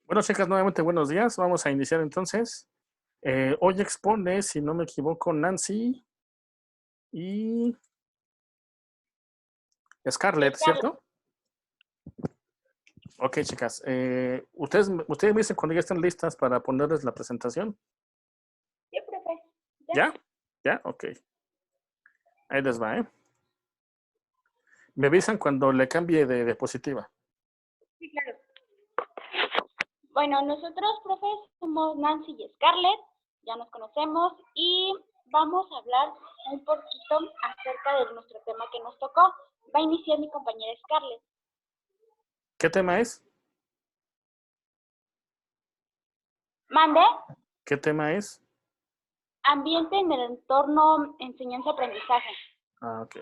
Bueno, chicas, nuevamente buenos días. Vamos a iniciar entonces. Hoy expone, si no me equivoco, Nancy y Scarlett, ¿cierto? Ok, chicas. Ustedes me dicen cuando ya estén listas para ponerles la presentación. Sí, profe. ¿Ya? ¿Ya? ¿Ya? Ok. Ahí les va, ¿eh? Me avisan cuando le cambie de diapositiva. Sí, claro. Bueno, nosotros, profe, somos Nancy y Scarlett, ya nos conocemos y vamos a hablar un poquito acerca de nuestro tema que nos tocó. Va a iniciar mi compañera Scarlett. ¿Qué tema es? Mande, ¿Qué tema es? ambiente en el entorno enseñanza-aprendizaje. Ah, ok.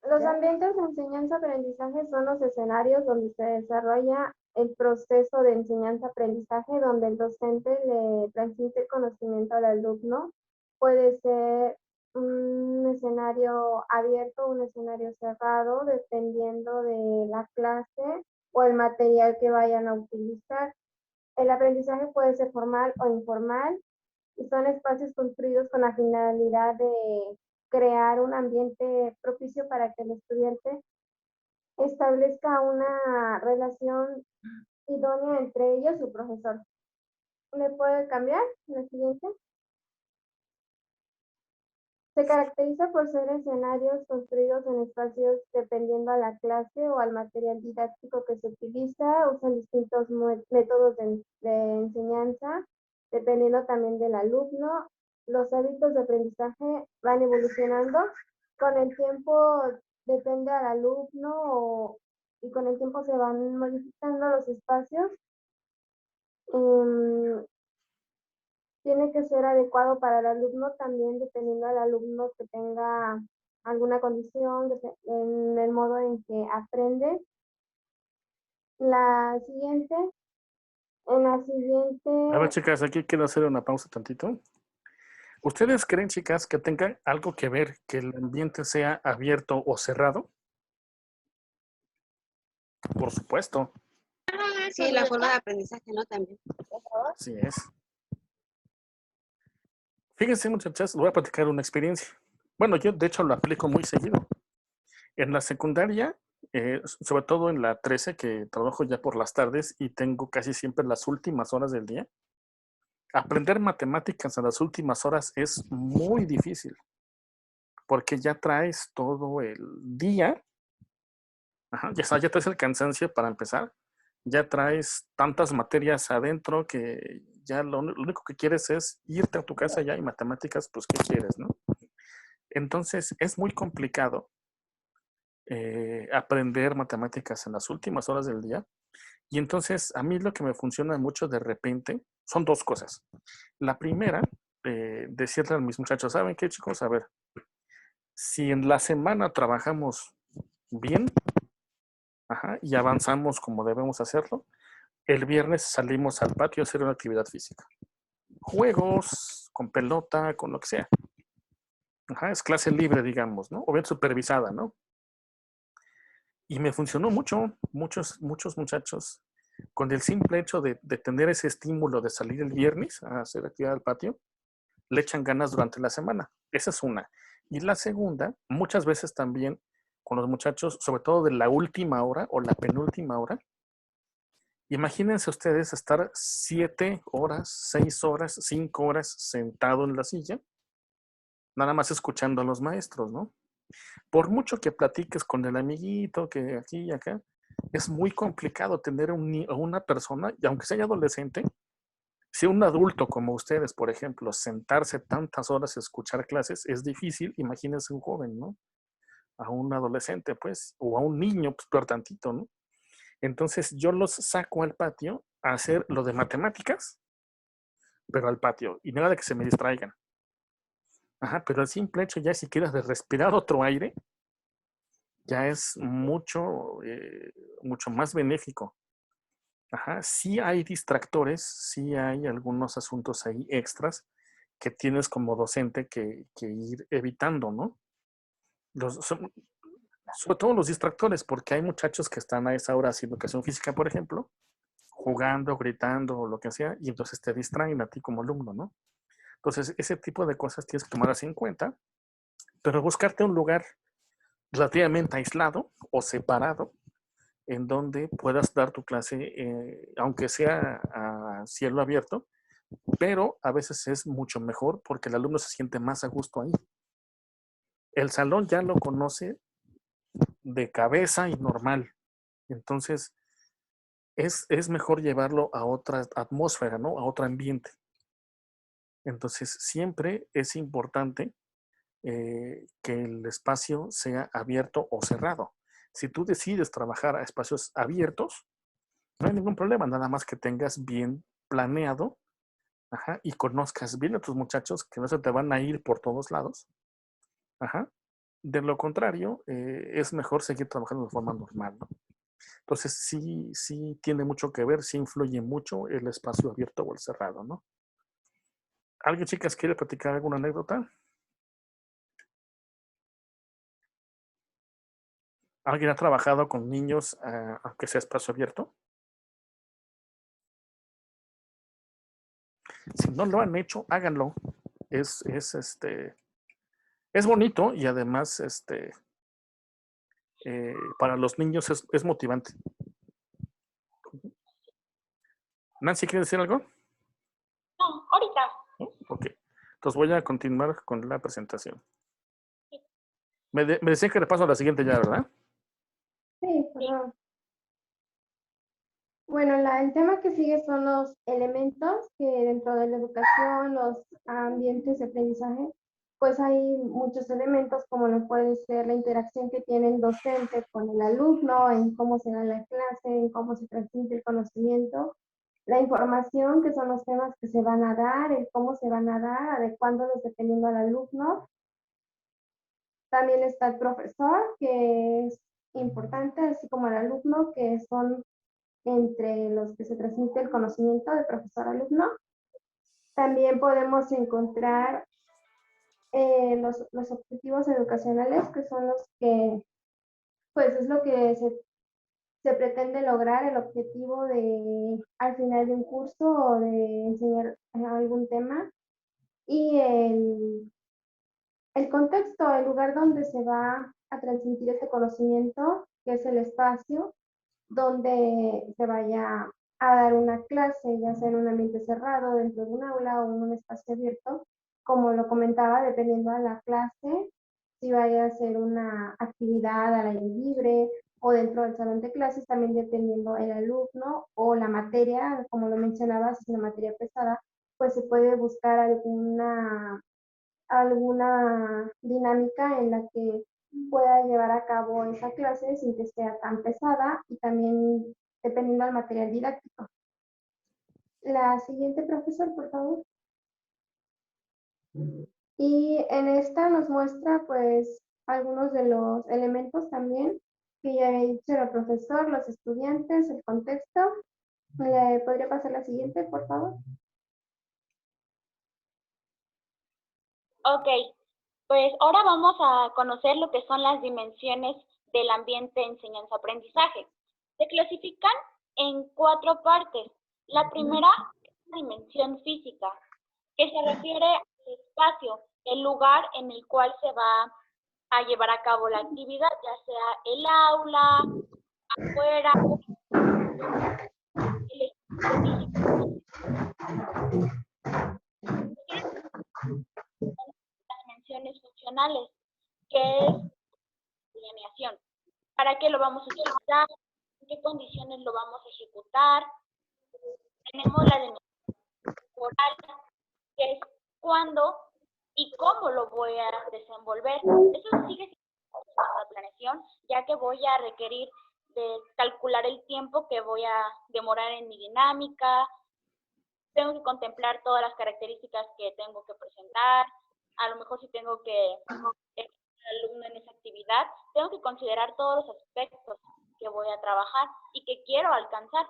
Los ambientes de enseñanza-aprendizaje son los escenarios donde se desarrolla el proceso de enseñanza-aprendizaje, donde el docente le transmite conocimiento al alumno. Puede ser un escenario abierto, un escenario cerrado, dependiendo de la clase o el material que vayan a utilizar. El aprendizaje puede ser formal o informal y son espacios construidos con la finalidad de crear un ambiente propicio para que el estudiante establezca una relación idónea entre ellos y su profesor. ¿Me puede cambiar la siguiente? Se caracteriza por ser escenarios construidos en espacios dependiendo a la clase o al material didáctico que se utiliza. Usan distintos métodos de enseñanza, dependiendo también del alumno. Los hábitos de aprendizaje van evolucionando. Con el tiempo depende al y con el tiempo se van modificando los espacios. Tiene que ser adecuado para el alumno también, dependiendo del alumno que tenga alguna condición, en el modo en que aprende. La siguiente, en la A ver, siguiente, chicas, aquí quiero hacer una pausa tantito. ¿Ustedes creen, chicas, que tenga algo que ver que el ambiente sea abierto o cerrado? Por supuesto. Sí, la forma de aprendizaje, ¿no? También. Así es. Fíjense, muchachas, les voy a platicar una experiencia. Bueno, yo de hecho lo aplico muy seguido. En la secundaria, sobre todo en la 13, que trabajo ya por las tardes y tengo casi siempre las últimas horas del día, aprender matemáticas a las últimas horas es muy difícil, porque ya traes todo el día, ajá, ya traes el cansancio para empezar, ya traes tantas materias adentro que ya lo único que quieres es irte a tu casa ya y matemáticas, pues, ¿qué quieres, no? Entonces, es muy complicado aprender matemáticas en las últimas horas del día. Y entonces, a mí lo que me funciona mucho de repente son dos cosas. La primera, decirle a mis muchachos, ¿saben qué, chicos? A ver, si en la semana trabajamos bien, ajá, y avanzamos como debemos hacerlo, el viernes salimos al patio a hacer una actividad física. Juegos, con pelota, con lo que sea. Ajá, es clase libre, digamos, ¿no? O bien supervisada, ¿no? Y me funcionó mucho. Muchos muchachos, con el simple hecho de tener ese estímulo de salir el viernes a hacer actividad al patio, le echan ganas durante la semana. Esa es una. Y la segunda, muchas veces también con los muchachos, sobre todo de la última hora o la penúltima hora, imagínense ustedes estar 7 horas, 6 horas, 5 horas sentado en la silla, nada más escuchando a los maestros, ¿no? Por mucho que platiques con el amiguito, que aquí y acá, es muy complicado tener a una persona, y aunque sea adolescente, si un adulto como ustedes, por ejemplo, sentarse tantas horas a escuchar clases es difícil, imagínense un joven, ¿no? A un adolescente, pues, o a un niño, pues, peor tantito, ¿no? Entonces yo los saco al patio a hacer lo de matemáticas, pero al patio, y nada de que se me distraigan. Ajá, pero el simple hecho ya siquiera de respirar otro aire, ya es mucho más benéfico. Ajá, sí hay distractores, sí hay algunos asuntos ahí extras que tienes como docente que ir evitando, ¿no? Los, son- Sobre todo los distractores, porque hay muchachos que están a esa hora haciendo educación física, por ejemplo, jugando, gritando o lo que sea, y entonces te distraen a ti como alumno, ¿no? Entonces, ese tipo de cosas tienes que tomar así en cuenta, pero buscarte un lugar relativamente aislado o separado en donde puedas dar tu clase, aunque sea a cielo abierto, pero a veces es mucho mejor porque el alumno se siente más a gusto ahí. El salón ya lo conoce de cabeza y normal, entonces es mejor llevarlo a otra atmósfera, ¿no? A otro ambiente. Entonces, siempre es importante que el espacio sea abierto o cerrado. Si tú decides trabajar a espacios abiertos, no hay ningún problema, nada más que tengas bien planeado, ajá, y conozcas bien a tus muchachos, que no se te van a ir por todos lados. Ajá. De lo contrario, es mejor seguir trabajando de forma normal, ¿no? Entonces, sí tiene mucho que ver, sí influye mucho el espacio abierto o el cerrado, ¿no? ¿Alguien, chicas, quiere platicar alguna anécdota? ¿Alguien ha trabajado con niños, aunque sea espacio abierto? Si no lo han hecho, háganlo. Es bonito y además para los niños es motivante. Nancy, ¿quiere decir algo? No, ahorita. ¿No? Ok. Entonces voy a continuar con la presentación. Me decía que le paso a la siguiente ya, ¿verdad? Sí, por favor. Bueno, el tema que sigue son los elementos que dentro de la educación, los ambientes de aprendizaje, pues hay muchos elementos como lo puede ser la interacción que tiene el docente con el alumno, en cómo se da la clase, en cómo se transmite el conocimiento, la información, que son los temas que se van a dar, el cómo se van a dar, adecuándolos dependiendo al alumno. También está el profesor, que es importante, así como el alumno, que son entre los que se transmite el conocimiento de profesor-alumno. También podemos encontrar los objetivos educacionales, que son los que, pues es lo que se pretende lograr, el objetivo de al final de un curso o de enseñar algún tema. Y el contexto, el lugar donde se va a transmitir ese conocimiento, que es el espacio donde se vaya a dar una clase, ya sea en un ambiente cerrado, dentro de un aula o en un espacio abierto, como lo comentaba, dependiendo a la clase, si vaya a ser una actividad al aire libre o dentro del salón de clases, también dependiendo el alumno o la materia, como lo mencionaba, si es una materia pesada, pues se puede buscar alguna dinámica en la que pueda llevar a cabo esa clase sin que sea tan pesada y también dependiendo del material didáctico. La siguiente, profesor, por favor. Y en esta nos muestra pues algunos de los elementos también que ya había dicho el profesor, los estudiantes, el contexto. ¿Le podría pasar la siguiente, por favor? Ok, pues ahora vamos a conocer lo que son las dimensiones del ambiente de enseñanza-aprendizaje. Se clasifican en 4 partes. La primera es la dimensión física, que se refiere al espacio, el lugar en el cual se va a llevar a cabo la actividad, ya sea el aula, afuera, el espacio físico. Las dimensiones funcionales, que es planeación. ¿Para qué lo vamos a utilizar? ¿En qué condiciones lo vamos a ejecutar? Tenemos la dimensión temporal, que es cuándo y cómo lo voy a desenvolver. Eso sigue siendo la planeación, ya que voy a requerir de calcular el tiempo que voy a demorar en mi dinámica. Tengo que contemplar todas las características que tengo que presentar. A lo mejor si tengo que alumno en esa actividad, tengo que considerar todos los aspectos que voy a trabajar y que quiero alcanzar.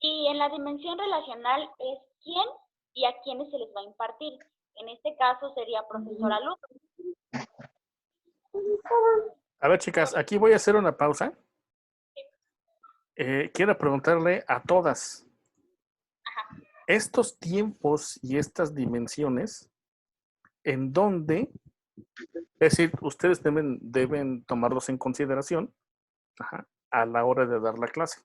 Y en la dimensión relacional es quién y a quiénes se les va a impartir. En este caso sería profesor-alumno. A ver, chicas, aquí voy a hacer una pausa. Quiero preguntarle a todas, estos tiempos y estas dimensiones, ¿en dónde? Es decir, ustedes deben tomarlos en consideración a la hora de dar la clase.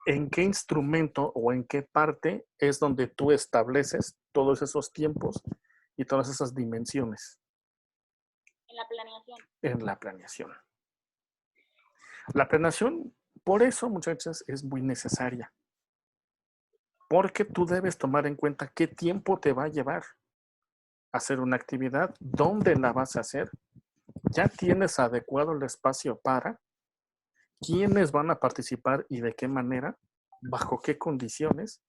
¿En qué instrumento o en qué parte es donde tú estableces todos esos tiempos y todas esas dimensiones? En la planeación. En la planeación. La planeación, por eso, muchachas, es muy necesaria. Porque tú debes tomar en cuenta qué tiempo te va a llevar a hacer una actividad, dónde la vas a hacer. Ya tienes adecuado el espacio para quiénes van a participar y de qué manera, bajo qué condiciones.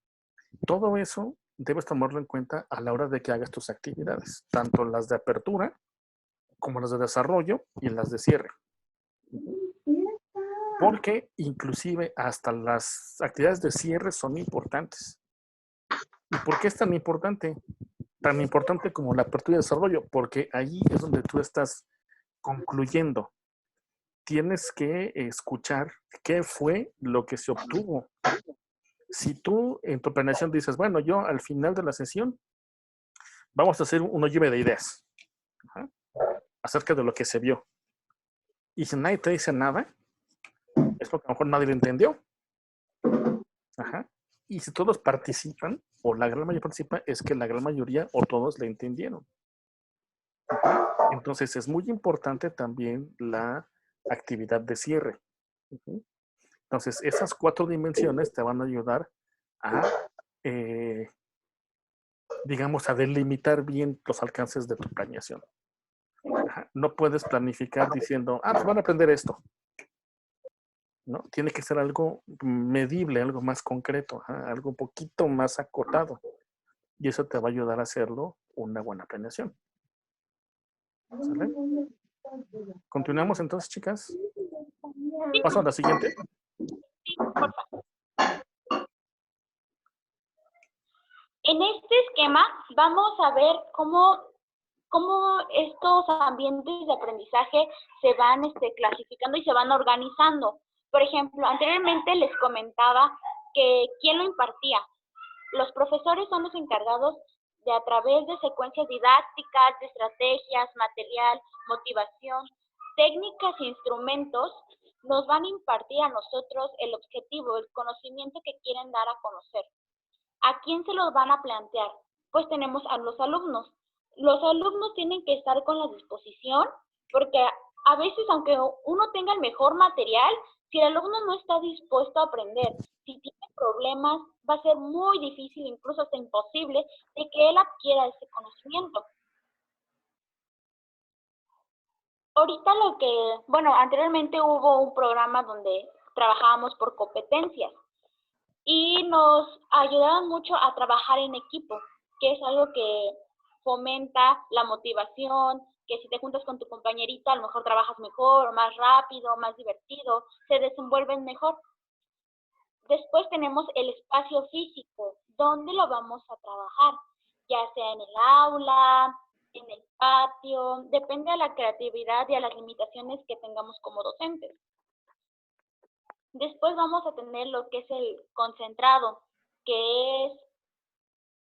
Todo eso debes tomarlo en cuenta a la hora de que hagas tus actividades, tanto las de apertura como las de desarrollo y las de cierre. Porque inclusive hasta las actividades de cierre son importantes. ¿Y por qué es tan importante? Tan importante como la apertura y desarrollo, porque ahí es donde tú estás concluyendo. Tienes que escuchar qué fue lo que se obtuvo. Si tú en tu planeación dices, bueno, yo al final de la sesión vamos a hacer una lluvia de ideas acerca de lo que se vio. Y si nadie te dice nada, es porque a lo mejor nadie lo entendió. Y si todos participan, o la gran mayoría participa, es que la gran mayoría o todos le entendieron. Entonces es muy importante también la actividad de cierre. Entonces esas 4 dimensiones te van a ayudar a, digamos, a delimitar bien los alcances de tu planeación. No puedes planificar diciendo, pues van a aprender esto. ¿No? Tiene que ser algo medible, algo más concreto, algo un poquito más acotado. Y eso te va a ayudar a hacerlo una buena planeación. ¿Sale? ¿Continuamos entonces, chicas? ¿Paso a la siguiente? Sí, por favor. En este esquema vamos a ver cómo estos ambientes de aprendizaje se van clasificando y se van organizando. Por ejemplo, anteriormente les comentaba que quién lo impartía. Los profesores son los encargados de, a través de secuencias didácticas, de estrategias, material, motivación, técnicas e instrumentos, nos van a impartir a nosotros el objetivo, el conocimiento que quieren dar a conocer. ¿A quién se los van a plantear? Pues tenemos a los alumnos. Los alumnos tienen que estar con la disposición, porque a veces, aunque uno tenga el mejor material, si el alumno no está dispuesto a aprender, si tiene problemas, va a ser muy difícil, incluso hasta imposible, de que él adquiera ese conocimiento. Ahorita anteriormente hubo un programa donde trabajábamos por competencias y nos ayudaron mucho a trabajar en equipo, que es algo que fomenta la motivación, que si te juntas con tu compañerito a lo mejor trabajas mejor, más rápido, más divertido, se desenvuelven mejor. Después tenemos el espacio físico, ¿dónde lo vamos a trabajar? Ya sea en el aula, en el patio, depende de la creatividad y a las limitaciones que tengamos como docentes. Después vamos a tener lo que es el concentrado, que es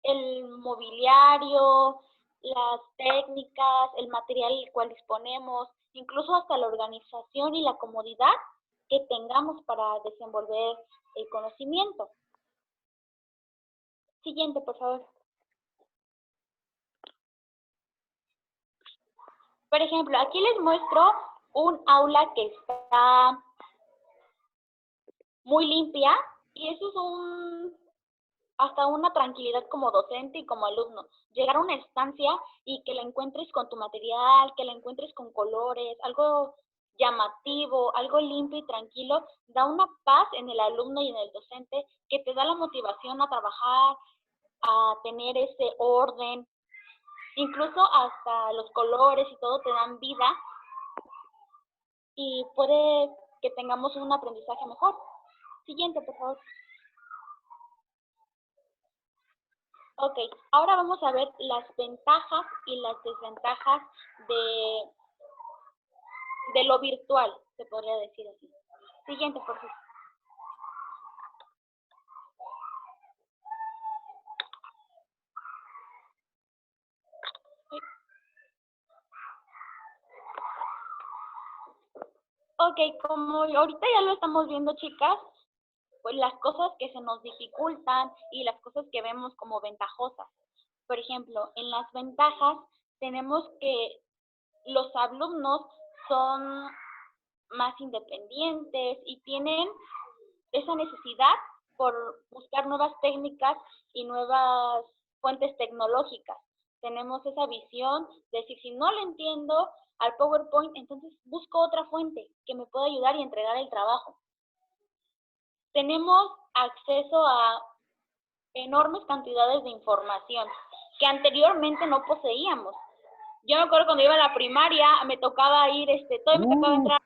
el mobiliario, las técnicas, el material el cual disponemos, incluso hasta la organización y la comodidad que tengamos para desenvolver el conocimiento. Siguiente, por favor. Por ejemplo, aquí les muestro un aula que está muy limpia y eso es hasta una tranquilidad como docente y como alumno. Llegar a una estancia y que la encuentres con tu material, que la encuentres con colores, algo llamativo, algo limpio y tranquilo, da una paz en el alumno y en el docente que te da la motivación a trabajar, a tener ese orden. Incluso hasta los colores y todo te dan vida y puede que tengamos un aprendizaje mejor. Siguiente, por favor. Ok, ahora vamos a ver las ventajas y las desventajas de lo virtual, se podría decir así. Siguiente, por favor. Ok, como ahorita ya lo estamos viendo, chicas, pues las cosas que se nos dificultan y las cosas que vemos como ventajosas. Por ejemplo, en las ventajas tenemos que los alumnos son más independientes y tienen esa necesidad por buscar nuevas técnicas y nuevas fuentes tecnológicas. Tenemos esa visión de decir, si no le entiendo al PowerPoint, entonces busco otra fuente que me pueda ayudar y entregar el trabajo. Tenemos acceso a enormes cantidades de información que anteriormente no poseíamos. Yo me acuerdo cuando iba a la primaria, me tocaba ir, todavía me tocaba entrar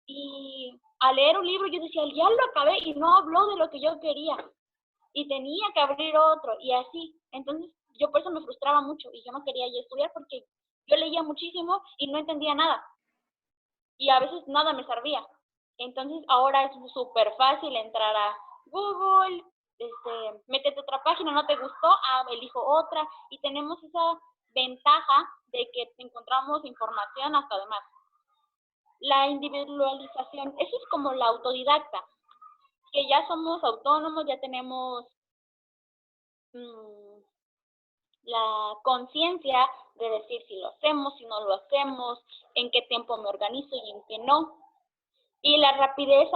y a leer un libro, yo decía, ya lo acabé y no habló de lo que yo quería. Y tenía que abrir otro y así. Entonces, yo por eso me frustraba mucho y yo no quería ya estudiar porque yo leía muchísimo y no entendía nada. Y a veces nada me servía. Entonces, ahora es súper fácil entrar a Google, métete a otra página, no te gustó, elijo otra. Y tenemos esa ventaja de que encontramos información hasta de más. La individualización, eso es como la autodidacta, que ya somos autónomos, ya tenemos la conciencia de decir si lo hacemos, si no lo hacemos, en qué tiempo me organizo y en qué no. Y la rapidez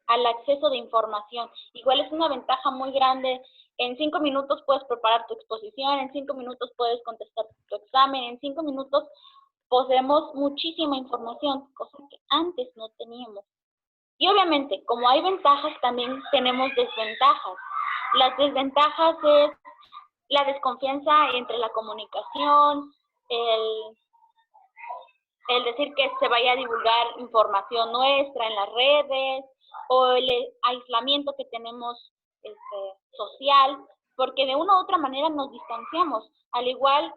al acceso de información. Igual es una ventaja muy grande. En 5 minutos puedes preparar tu exposición, en 5 minutos puedes contestar tu examen, en 5 minutos poseemos muchísima información, cosa que antes no teníamos. Y obviamente, como hay ventajas, también tenemos desventajas. Las desventajas es la desconfianza entre la comunicación, el decir que se vaya a divulgar información nuestra en las redes, o el aislamiento que tenemos social, porque de una u otra manera nos distanciamos. Al igual,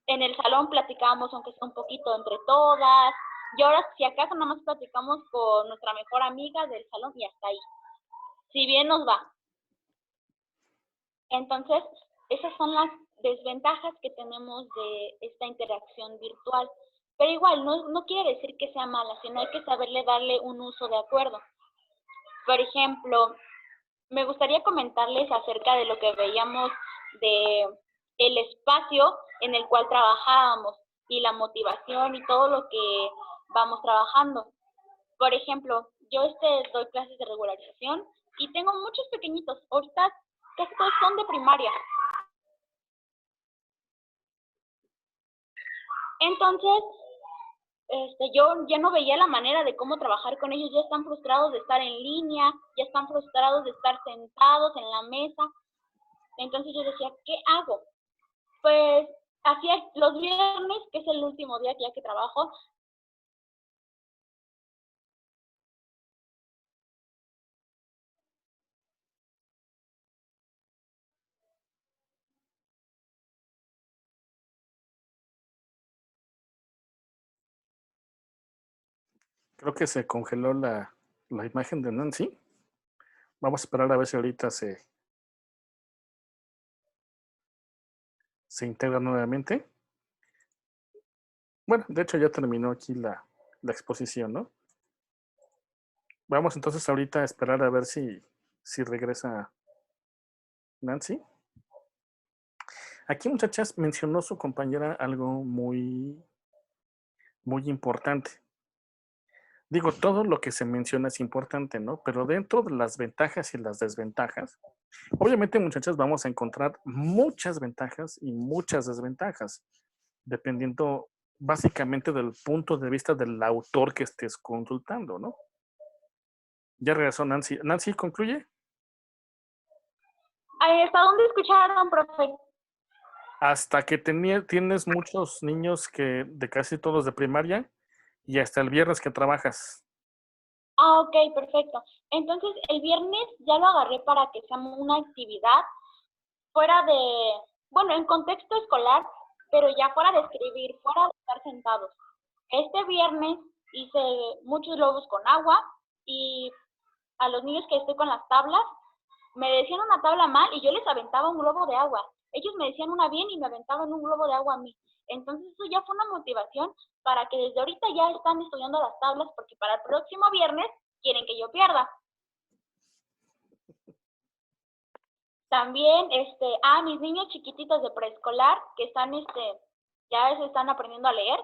en el salón platicamos, aunque sea un poquito entre todas, y ahora si acaso nada más platicamos con nuestra mejor amiga del salón y hasta ahí. Si bien nos va. Entonces, esas son las desventajas que tenemos de esta interacción virtual. Pero igual, no quiere decir que sea mala, sino hay que saberle darle un uso de acuerdo. Por ejemplo, me gustaría comentarles acerca de lo que veíamos de el espacio en el cual trabajábamos y la motivación y todo lo que vamos trabajando. Por ejemplo, yo doy clases de regularización y tengo muchos pequeñitos. Ahorita casi todos son de primaria. Entonces, yo ya no veía la manera de cómo trabajar con ellos. Ya están frustrados de estar en línea, ya están frustrados de estar sentados en la mesa. Entonces yo decía, ¿qué hago? Pues hacía los viernes, que es el último día que trabajo. Creo que se congeló la imagen de Nancy. Vamos a esperar a ver si ahorita se integra nuevamente. Bueno, de hecho ya terminó aquí la exposición, ¿no? Vamos entonces ahorita a esperar a ver si regresa Nancy. Aquí, muchachas, mencionó su compañera algo muy importante. Digo, todo lo que se menciona es importante, ¿no? Pero dentro de las ventajas y las desventajas, obviamente, muchachas, vamos a encontrar muchas ventajas y muchas desventajas, dependiendo básicamente del punto de vista del autor que estés consultando, ¿no? Ya regresó Nancy. Nancy, ¿concluye? ¿Hasta dónde escucharon, profe? Hasta que tienes muchos niños de casi todos de primaria y hasta el viernes que trabajas. Ah, ok, perfecto. Entonces, el viernes ya lo agarré para que sea una actividad fuera en contexto escolar, pero ya fuera de escribir, fuera de estar sentados. Este viernes hice muchos globos con agua y a los niños que estoy con las tablas, me decían una tabla mal y yo les aventaba un globo de agua. Ellos me decían una bien y me aventaban un globo de agua a mí. Entonces eso ya fue una motivación para que desde ahorita ya están estudiando las tablas porque para el próximo viernes quieren que yo pierda. También mis niños chiquititos de preescolar que están ya se están aprendiendo a leer,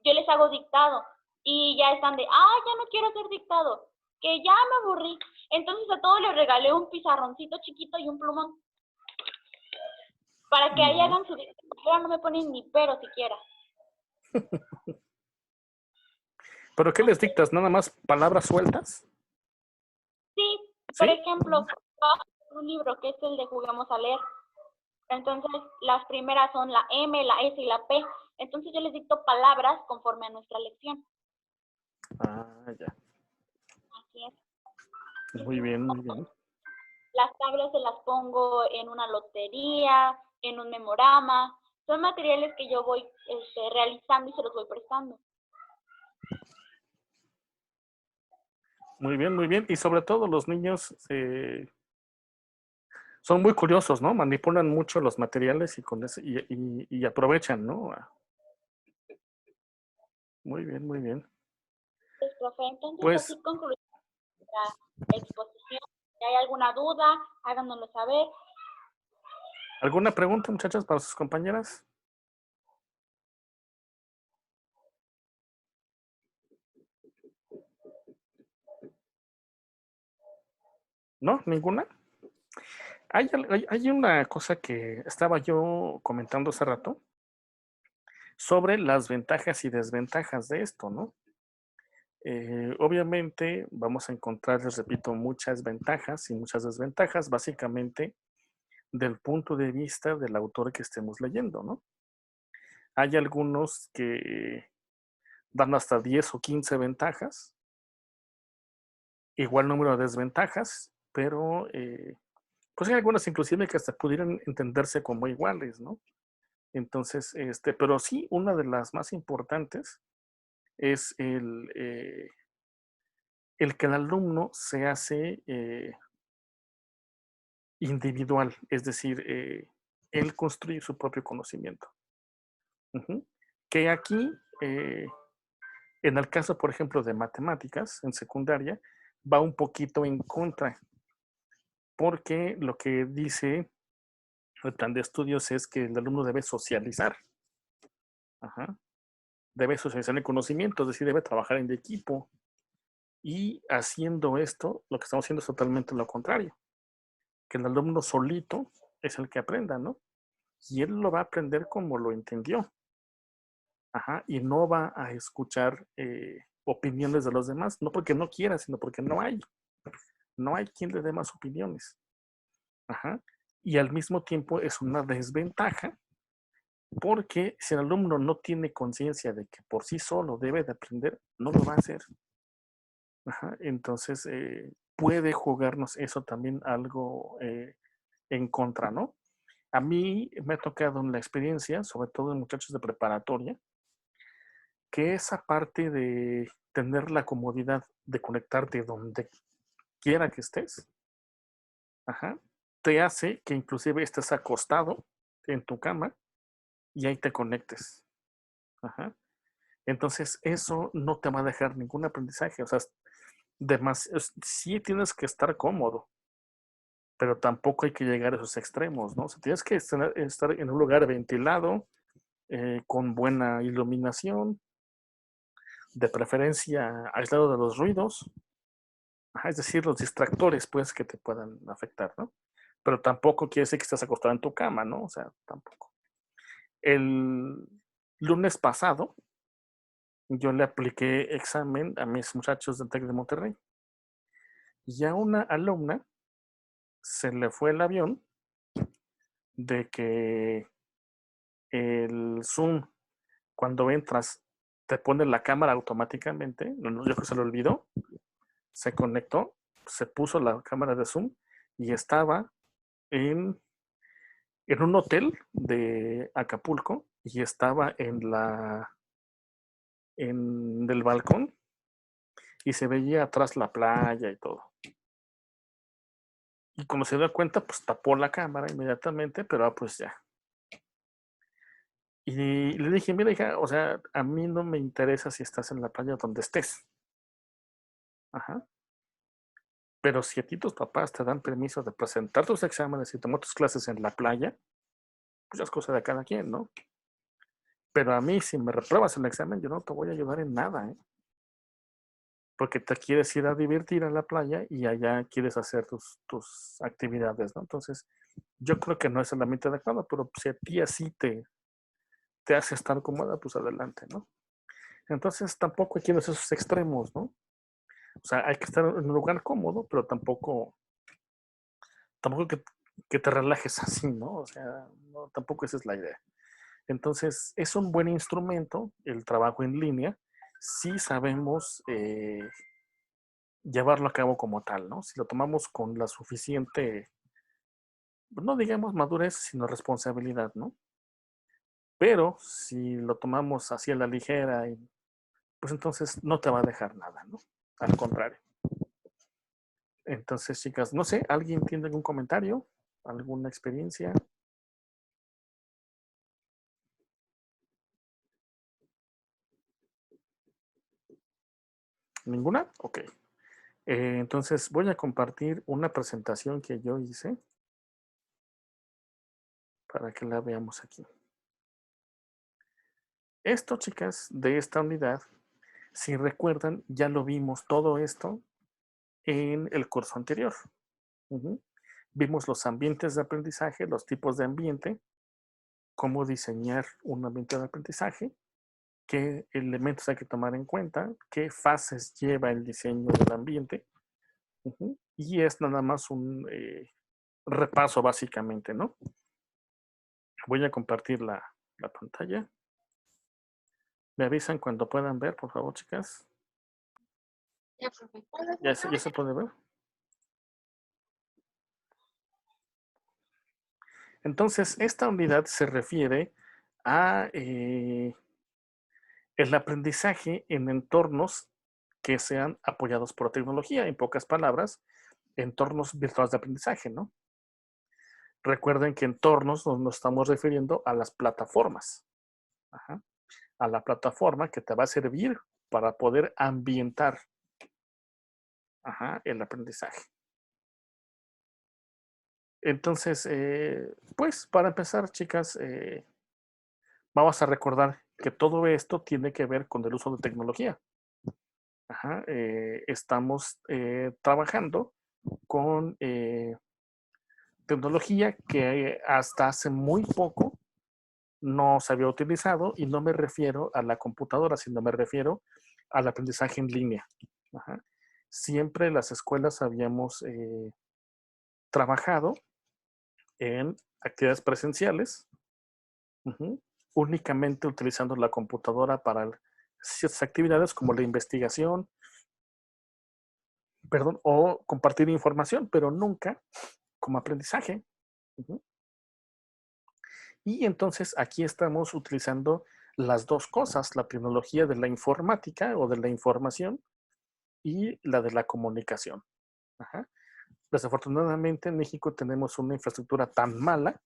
yo les hago dictado y ya están de, ya no quiero hacer dictado, que ya me aburrí. Entonces a todos les regalé un pizarroncito chiquito y un plumón para que ahí hagan su dictado. Ahora no me ponen ni pero siquiera. ¿Pero qué les dictas? ¿Nada más palabras sueltas? Sí, por ejemplo, un libro que es el de Juguemos a Leer. Entonces, las primeras son la M, la S y la P. Entonces, yo les dicto palabras conforme a nuestra lección. Ya. Así es. Muy bien, muy bien. Las tablas se las pongo en una lotería, en un memorama. Son materiales que yo voy realizando y se los voy prestando. Muy bien, muy bien. Y sobre todo los niños son muy curiosos, ¿no? Manipulan mucho los materiales y con eso, y aprovechan, ¿no? Muy bien, muy bien. Pues, profe, entonces Pues, así concluimos la exposición. Si hay alguna duda, háganoslo saber. ¿alguna pregunta, muchachas, para sus compañeras? ¿No? ¿Ninguna? Hay una cosa que estaba yo comentando hace rato sobre las ventajas y desventajas de esto, ¿no? Obviamente vamos a encontrar, les repito, muchas ventajas y muchas desventajas, básicamente del punto de vista del autor que estemos leyendo, ¿no? Hay algunos que dan hasta 10 o 15 ventajas, igual número de desventajas, pero pues hay algunas inclusive que hasta pudieran entenderse como iguales, ¿no? Entonces, pero sí, una de las más importantes es el que el alumno se hace individual, es decir, él construye su propio conocimiento. Que aquí, en el caso, por ejemplo, de matemáticas en secundaria, va un poquito en contra, porque lo que dice el plan de estudios es que el alumno debe socializar. Debe socializar el conocimiento, es decir, debe trabajar en equipo. Y haciendo esto, lo que estamos haciendo es totalmente lo contrario, que el alumno solito es el que aprenda, ¿no? Y él lo va a aprender como lo entendió. Y no va a escuchar opiniones de los demás, no porque no quiera, sino porque no hay. No hay quien le dé más opiniones. Y al mismo tiempo es una desventaja, porque si el alumno no tiene conciencia de que por sí solo debe de aprender, no lo va a hacer. Entonces, puede jugarnos eso también algo en contra, ¿no? A mí me ha tocado en la experiencia, sobre todo en muchachos de preparatoria, que esa parte de tener la comodidad de conectarte donde quiera que estés, te hace que inclusive estés acostado en tu cama y ahí te conectes. Entonces, eso no te va a dejar ningún aprendizaje. O sea, sí tienes que estar cómodo, pero tampoco hay que llegar a esos extremos, ¿no? O sea, tienes que estar en un lugar ventilado, con buena iluminación, de preferencia aislado de los ruidos, es decir, los distractores, pues, que te puedan afectar, ¿no? Pero tampoco quiere decir que estés acostado en tu cama, ¿no? O sea, tampoco. El lunes pasado, yo le apliqué examen a mis muchachos del TEC de Monterrey. Y a una alumna se le fue el avión de que el Zoom, cuando entras, te pone la cámara automáticamente. Yo creo que se le olvidó. Se conectó, se puso la cámara de Zoom y estaba en un hotel de Acapulco y estaba en en el balcón y se veía atrás la playa y todo. Y cuando se dio cuenta, pues tapó la cámara inmediatamente, pero pues ya. Y le dije, mira, hija, o sea, a mí no me interesa si estás en la playa donde estés. Ajá. Pero si a ti tus papás te dan permiso de presentar tus exámenes y tomar tus clases en la playa, pues ya es cosa de cada quien, ¿no? Pero a mí, si me repruebas el examen, yo no te voy a ayudar en nada, ¿eh? Porque te quieres ir a divertir a la playa y allá quieres hacer tus actividades, ¿no? Entonces, yo creo que no es el ambiente adecuado, pero si a ti así te hace estar cómoda, pues adelante, ¿no? Entonces, tampoco hay que ir a esos extremos, ¿no? O sea, hay que estar en un lugar cómodo, pero tampoco que te relajes así, ¿no? O sea, no, tampoco esa es la idea. Entonces, es un buen instrumento el trabajo en línea si sabemos llevarlo a cabo como tal, ¿no? Si lo tomamos con la suficiente, no digamos madurez, sino responsabilidad, ¿no? Pero si lo tomamos así a la ligera, pues entonces no te va a dejar nada, ¿no? Al contrario. Entonces, chicas, no sé, ¿alguien tiene algún comentario? ¿Alguna experiencia? ¿Ninguna? Ok. Entonces voy a compartir una presentación que yo hice para que la veamos aquí. Esto, chicas, de esta unidad, si recuerdan, ya lo vimos todo esto en el curso anterior. Vimos los ambientes de aprendizaje, los tipos de ambiente, cómo diseñar un ambiente de aprendizaje, qué elementos hay que tomar en cuenta, qué fases lleva el diseño del ambiente. Y es nada más un repaso básicamente, ¿no? Voy a compartir la pantalla. Me avisan cuando puedan ver, por favor, chicas. Ya, profe. ¿Ya se puede ver? Entonces, esta unidad se refiere a el aprendizaje en entornos que sean apoyados por tecnología, en pocas palabras, entornos virtuales de aprendizaje, ¿no? Recuerden que entornos nos estamos refiriendo a las plataformas, a la plataforma que te va a servir para poder ambientar el aprendizaje. Entonces, pues para empezar, chicas, vamos a recordar que todo esto tiene que ver con el uso de tecnología. Estamos trabajando con tecnología que hasta hace muy poco no se había utilizado, y no me refiero a la computadora, sino me refiero al aprendizaje en línea. Siempre las escuelas habíamos trabajado en actividades presenciales, únicamente utilizando la computadora para ciertas actividades como la investigación, o compartir información, pero nunca como aprendizaje. Y entonces aquí estamos utilizando las dos cosas, la tecnología de la informática o de la información y la de la comunicación. Desafortunadamente en México tenemos una infraestructura tan mala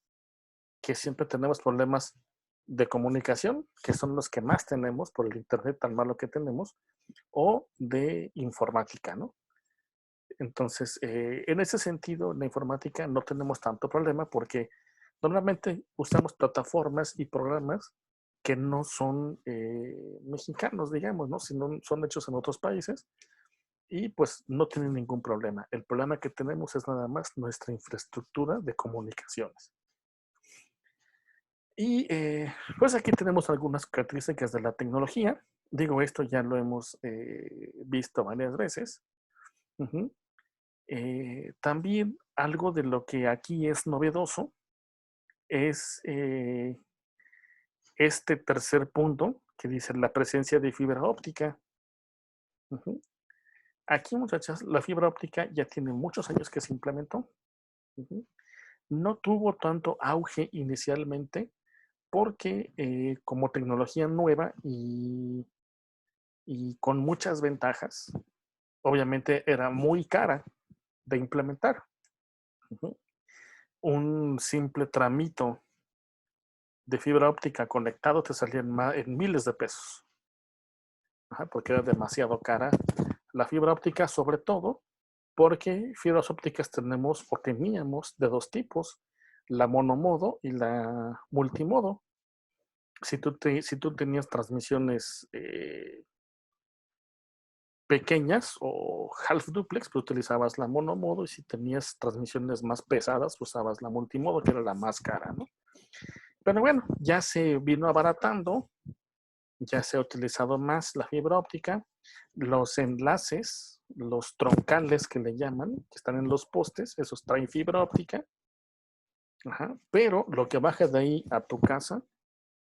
que siempre tenemos problemas de comunicación, que son los que más tenemos por el internet tan malo que tenemos, o de informática, ¿no? Entonces, en ese sentido, la informática no tenemos tanto problema porque normalmente usamos plataformas y programas que no son mexicanos, digamos, ¿no? Sino son hechos en otros países y pues no tienen ningún problema. El problema que tenemos es nada más nuestra infraestructura de comunicaciones. Y pues aquí tenemos algunas características de la tecnología. Digo, esto ya lo hemos visto varias veces. También algo de lo que aquí es novedoso es este tercer punto que dice la presencia de fibra óptica. Aquí, muchachas, la fibra óptica ya tiene muchos años que se implementó. No tuvo tanto auge inicialmente porque como tecnología nueva y y con muchas ventajas. Obviamente era muy cara de implementar. Un simple tramito de fibra óptica conectado te salía en miles de pesos. Porque era demasiado cara la fibra óptica, sobre todo porque fibras ópticas tenemos o teníamos de dos tipos, la monomodo y la multimodo. Si tú tenías transmisiones pequeñas o half duplex, pues utilizabas la monomodo, y si tenías transmisiones más pesadas, usabas la multimodo, que era la más cara, ¿no? Pero bueno, ya se vino abaratando, ya se ha utilizado más la fibra óptica, los enlaces, los troncales que le llaman, que están en los postes, esos traen fibra óptica, pero lo que baja de ahí a tu casa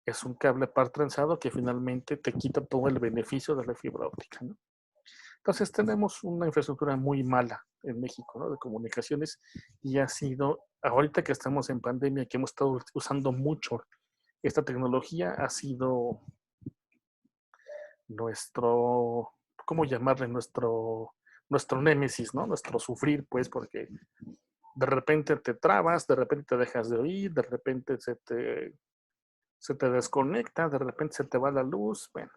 es un cable par trenzado que finalmente te quita todo el beneficio de la fibra óptica, ¿no? Entonces tenemos una infraestructura muy mala en México, ¿no? De comunicaciones, y ha sido, ahorita que estamos en pandemia, que hemos estado usando mucho esta tecnología, ha sido nuestro, ¿cómo llamarle? Nuestro némesis, ¿no? Nuestro sufrir, pues, porque de repente te trabas, de repente te dejas de oír, de repente se te desconecta, de repente se te va la luz, bueno.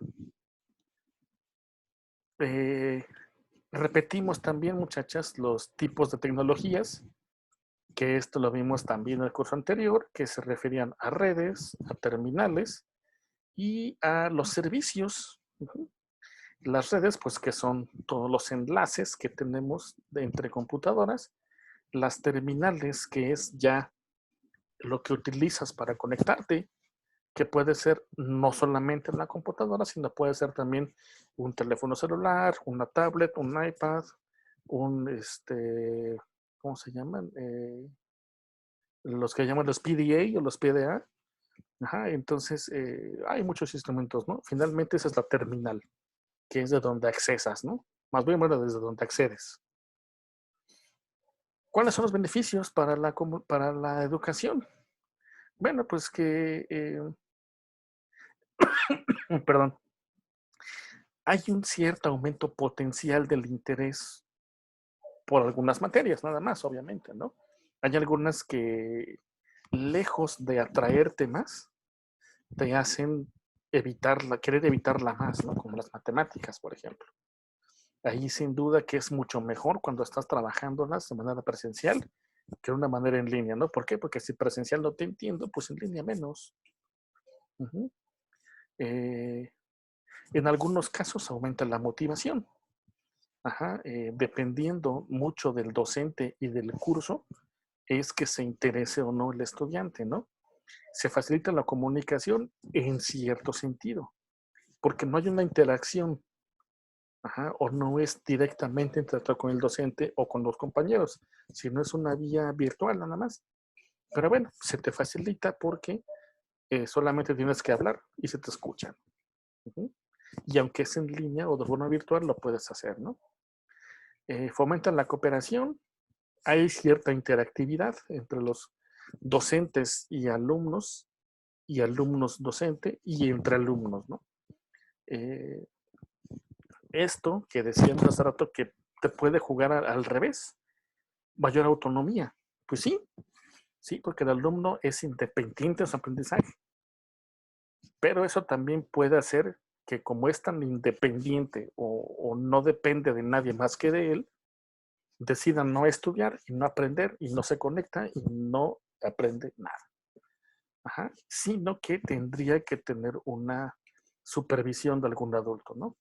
Repetimos también, muchachas, los tipos de tecnologías, que esto lo vimos también en el curso anterior, que se referían a redes, a terminales y a los servicios. Las redes, pues, que son todos los enlaces que tenemos entre computadoras. Las terminales, que es ya lo que utilizas para conectarte, que puede ser no solamente en la computadora, sino puede ser también un teléfono celular, una tablet, un iPad, ¿cómo se llaman? Los que llaman los PDA o los PDA. Entonces, hay muchos instrumentos, ¿no? Finalmente esa es la terminal, que es de donde accesas, ¿no? Más bien, bueno, desde donde accedes. ¿Cuáles son los beneficios para la educación? Bueno, pues que, perdón, hay un cierto aumento potencial del interés por algunas materias, nada más, obviamente, ¿no? Hay algunas que, lejos de atraerte más, te hacen querer evitarla más, ¿no? Como las matemáticas, por ejemplo. Ahí sin duda que es mucho mejor cuando estás trabajándolas de manera presencial que de una manera en línea, ¿no? ¿Por qué? Porque si presencial no te entiendo, pues en línea menos. En algunos casos aumenta la motivación. Dependiendo mucho del docente y del curso, es que se interese o no el estudiante, ¿no? Se facilita la comunicación en cierto sentido, porque no hay una interacción, o no es directamente interactuar con el docente o con los compañeros, sino es una vía virtual nada más. Pero bueno, se te facilita porque solamente tienes que hablar y se te escuchan. Y aunque es en línea o de forma virtual, lo puedes hacer, ¿no? Fomentan la cooperación, hay cierta interactividad entre los docentes y alumnos docente y entre alumnos, ¿no? Esto que decíamos hace rato que te puede jugar al revés, mayor autonomía. Pues sí, porque el alumno es independiente de su aprendizaje. Pero eso también puede hacer que, como es tan independiente o no depende de nadie más que de él, decida no estudiar y no aprender y no se conecta y no aprende nada. Sino que tendría que tener una supervisión de algún adulto, ¿no?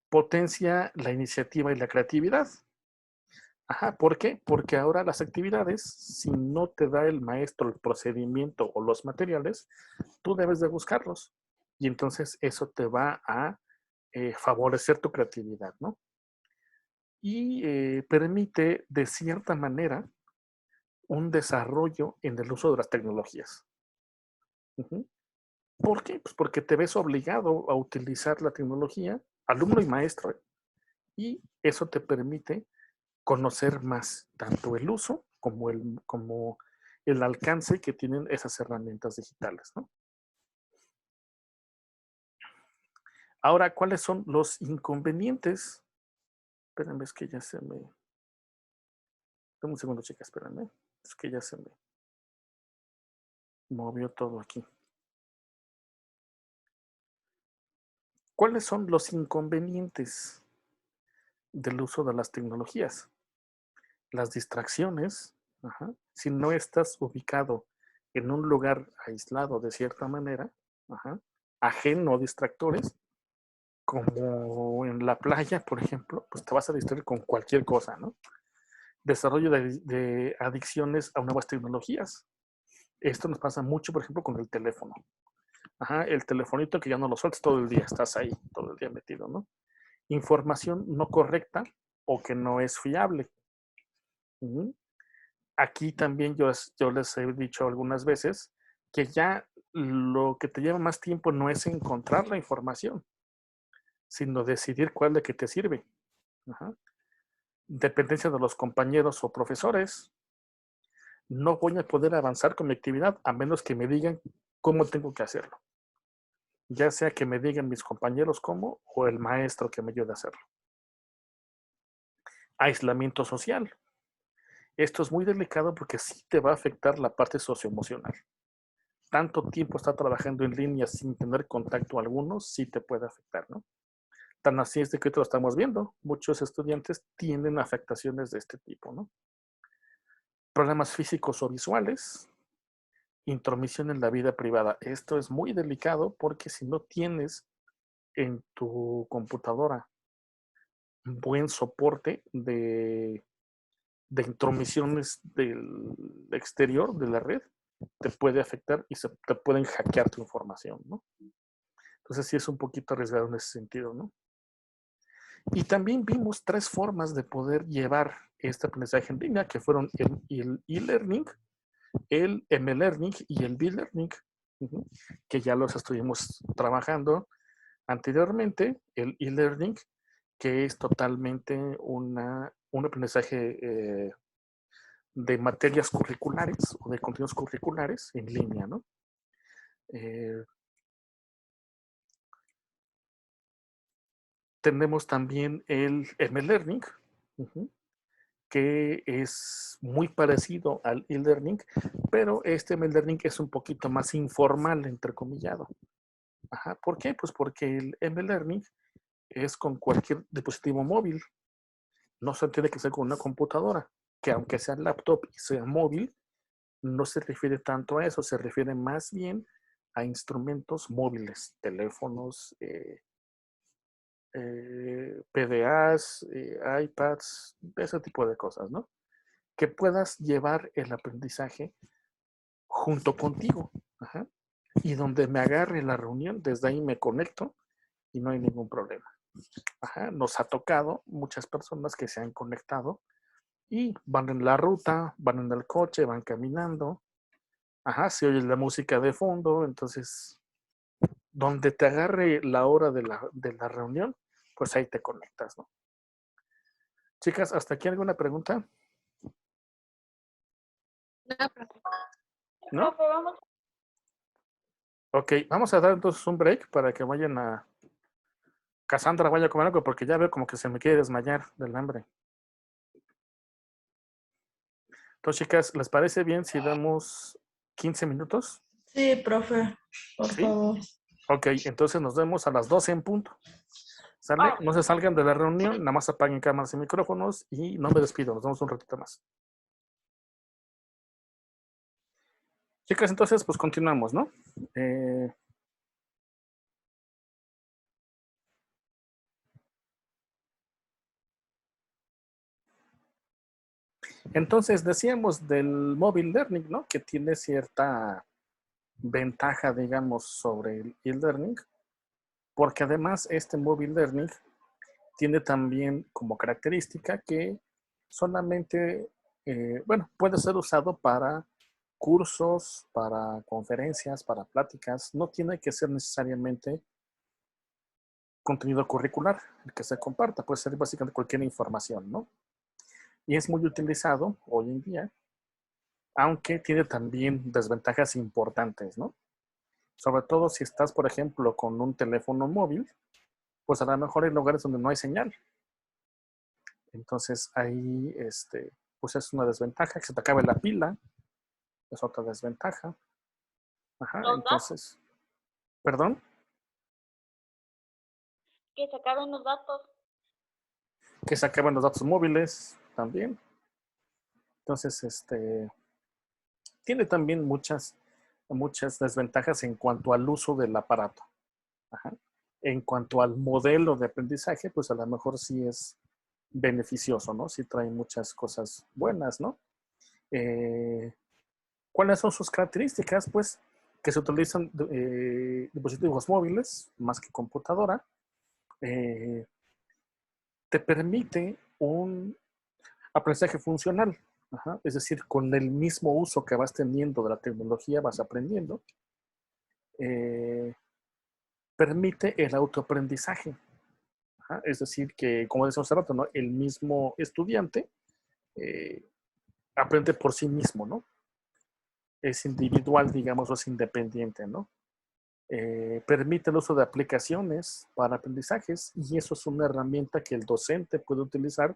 Potencia la iniciativa y la creatividad. ¿Por qué? Porque ahora las actividades, si no te da el maestro el procedimiento o los materiales, tú debes de buscarlos. Y entonces eso te va a favorecer tu creatividad, ¿no? Y permite, de cierta manera, un desarrollo en el uso de las tecnologías. ¿Por qué? Pues porque te ves obligado a utilizar la tecnología, alumno y maestro, y eso te permite conocer más tanto el uso como el alcance que tienen esas herramientas digitales, ¿no? Ahora, ¿cuáles son los inconvenientes? Espérenme, es que ya se me... Dame un segundo, chicas, espérenme. Es que ya se me movió todo aquí. ¿Cuáles son los inconvenientes del uso de las tecnologías? Las distracciones. Ajá. Si no estás ubicado en un lugar aislado de cierta manera, ajá, ajeno a distractores, como en la playa, por ejemplo, pues te vas a distraer con cualquier cosa, ¿no? Desarrollo de adicciones a nuevas tecnologías. Esto nos pasa mucho, por ejemplo, con el teléfono. Ajá, el telefonito que ya no lo sueltas todo el día, estás ahí todo el día metido, ¿no? Información no correcta o que no es fiable. Uh-huh. Aquí también yo les he dicho algunas veces que ya lo que te lleva más tiempo no es encontrar la información, sino decidir cuál de que te sirve. Ajá. Dependencia de los compañeros o profesores. No voy a poder avanzar con mi actividad a menos que me digan cómo tengo que hacerlo. Ya sea que me digan mis compañeros cómo o el maestro que me ayude a hacerlo. Aislamiento social. Esto es muy delicado porque sí te va a afectar la parte socioemocional. Tanto tiempo estar trabajando en línea sin tener contacto alguno, sí te puede afectar, ¿no? Tan así es de que lo estamos viendo. Muchos estudiantes tienen afectaciones de este tipo, ¿no? Problemas físicos o visuales. Intromisión en la vida privada. Esto es muy delicado porque si no tienes en tu computadora un buen soporte de intromisiones del exterior, de la red, te puede afectar y te pueden hackear tu información, ¿no? Entonces sí es un poquito arriesgado en ese sentido, ¿no? Y también vimos 3 formas de poder llevar este aprendizaje en línea, que fueron el e-learning, el m-learning y el b-learning, que ya los estuvimos trabajando anteriormente. El e-learning, que es totalmente un aprendizaje de materias curriculares o de contenidos curriculares en línea, ¿no? Tenemos también el m-learning, que es muy parecido al e-learning, pero este m-learning es un poquito más informal, entrecomillado. Ajá. ¿Por qué? Pues porque el m-learning es con cualquier dispositivo móvil. No se tiene que ser con una computadora, que aunque sea laptop y sea móvil, no se refiere tanto a eso, se refiere más bien a instrumentos móviles, teléfonos, PDAs, iPads, ese tipo de cosas, ¿no? Que puedas llevar el aprendizaje junto contigo. Ajá. Y donde me agarre la reunión, desde ahí me conecto y no hay ningún problema. Ajá. Nos ha tocado muchas personas que se han conectado y van en la ruta, van en el coche, van caminando. Ajá, se oye la música de fondo, entonces donde te agarre la hora de la reunión, pues ahí te conectas, ¿no? Chicas, ¿hasta aquí alguna pregunta? No, profe. ¿No? Profe, vamos. Ok, vamos a dar entonces un break para que vayan a... Cassandra vaya a comer algo porque ya veo como que se me quiere desmayar del hambre. Entonces, chicas, ¿les parece bien si damos 15 minutos? Sí, profe, por ¿Sí? favor. Ok, entonces nos vemos a las 12 en punto. ¿Sale? No se salgan de la reunión, nada más apaguen cámaras y micrófonos y no me despido, nos vemos un ratito más. Chicas, entonces pues continuamos, ¿no? Entonces decíamos del mobile learning, ¿no? Que tiene cierta ventaja, digamos, sobre el e-learning, porque además este mobile learning tiene también como característica que solamente, bueno, puede ser usado para cursos, para conferencias, para pláticas. No tiene que ser necesariamente contenido curricular el que se comparta. Puede ser básicamente cualquier información, ¿no? Y es muy utilizado hoy en día, aunque tiene también desventajas importantes, ¿no? Sobre todo si estás, por ejemplo, con un teléfono móvil, pues a lo mejor hay lugares donde no hay señal. Entonces ahí, pues es una desventaja, que se te acabe la pila, es otra desventaja. Ajá, Los datos, entonces, perdón, que se acaben los datos. que se acaban los datos móviles también. Entonces, tiene también muchas desventajas en cuanto al uso del aparato. Ajá. En cuanto al modelo de aprendizaje, pues a lo mejor sí es beneficioso, ¿no? Sí trae muchas cosas buenas, ¿no? ¿Cuáles son sus características? Pues que se utilizan dispositivos móviles más que computadora. Te permite un aprendizaje funcional. Ajá. Es decir, con el mismo uso que vas teniendo de la tecnología vas aprendiendo. Permite el autoaprendizaje. Ajá. Es decir, que como decíamos hace rato, ¿no? El mismo estudiante aprende por sí mismo, ¿no? Es individual, digamos, o es independiente, ¿no? Permite el uso de aplicaciones para aprendizajes y eso es una herramienta que el docente puede utilizar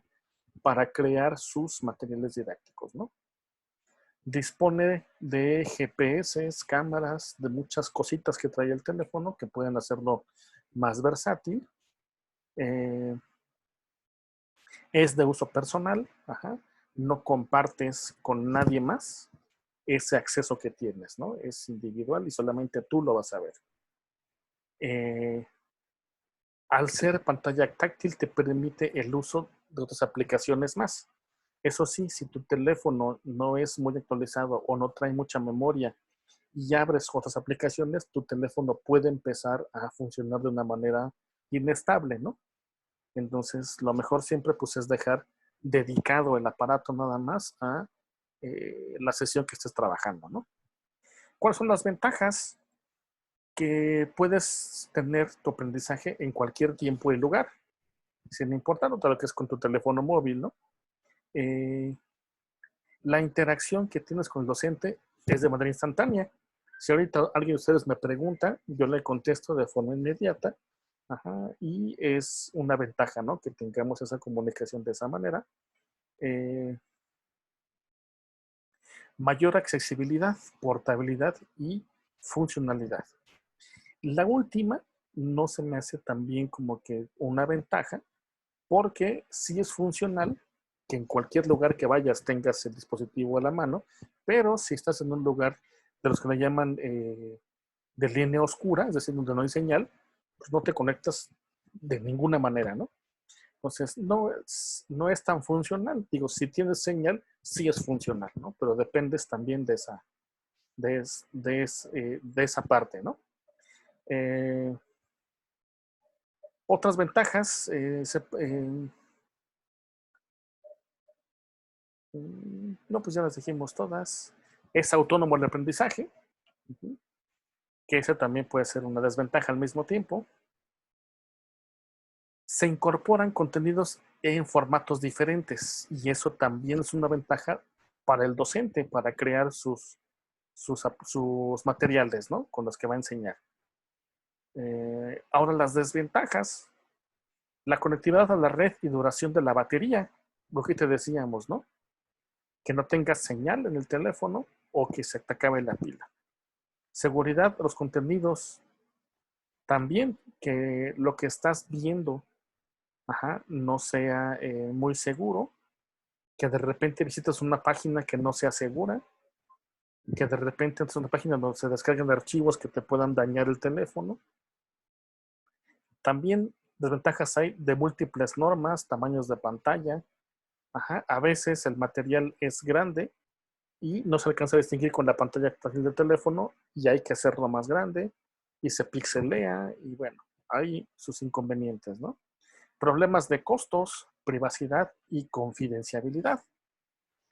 para crear sus materiales didácticos, ¿no? Dispone de GPS, cámaras, de muchas cositas que trae el teléfono que pueden hacerlo más versátil. Es de uso personal, ajá. No compartes con nadie más ese acceso que tienes, ¿no? Es individual y solamente tú lo vas a ver. Al ser pantalla táctil te permite el uso de otras aplicaciones más. Eso sí, si tu teléfono no es muy actualizado o no trae mucha memoria y abres otras aplicaciones, tu teléfono puede empezar a funcionar de una manera inestable, ¿no? Entonces, lo mejor siempre pues es dejar dedicado el aparato nada más a la sesión que estés trabajando, ¿no? ¿Cuáles son las ventajas? Que puedes tener tu aprendizaje en cualquier tiempo y lugar, sin importar otra lo que es con tu teléfono móvil, ¿no? Eh, la interacción que tienes con el docente es de manera instantánea. Si ahorita alguien de ustedes me pregunta, yo le contesto de forma inmediata, ajá, y es una ventaja, ¿no? Que tengamos esa comunicación de esa manera. Mayor accesibilidad, portabilidad y funcionalidad. La última no se me hace también como que una ventaja, porque sí es funcional que en cualquier lugar que vayas tengas el dispositivo a la mano, pero si estás en un lugar de los que le llaman de línea oscura, es decir, donde no hay señal, pues no te conectas de ninguna manera, ¿no? Entonces, no es tan funcional. Digo, si tienes señal, sí es funcional, ¿no? Pero dependes también de esa parte, ¿no? Otras ventajas, no, pues ya las dijimos todas. Es autónomo el aprendizaje, que esa también puede ser una desventaja al mismo tiempo. Se incorporan contenidos en formatos diferentes y eso también es una ventaja para el docente, para crear sus materiales, ¿no? Con los que va a enseñar. Ahora las desventajas, la conectividad a la red y duración de la batería, lo que te decíamos, ¿no? Que no tengas señal en el teléfono o que se te acabe la pila. Seguridad de los contenidos, también que lo que estás viendo, ajá, no sea muy seguro, que de repente visitas una página que no sea segura, que de repente entras a una página donde se descargan archivos que te puedan dañar el teléfono. También desventajas hay de múltiples normas, tamaños de pantalla. Ajá, a veces el material es grande y no se alcanza a distinguir con la pantalla táctil del teléfono y hay que hacerlo más grande y se pixelea y bueno, hay sus inconvenientes, ¿no? Problemas de costos, privacidad y confidencialidad.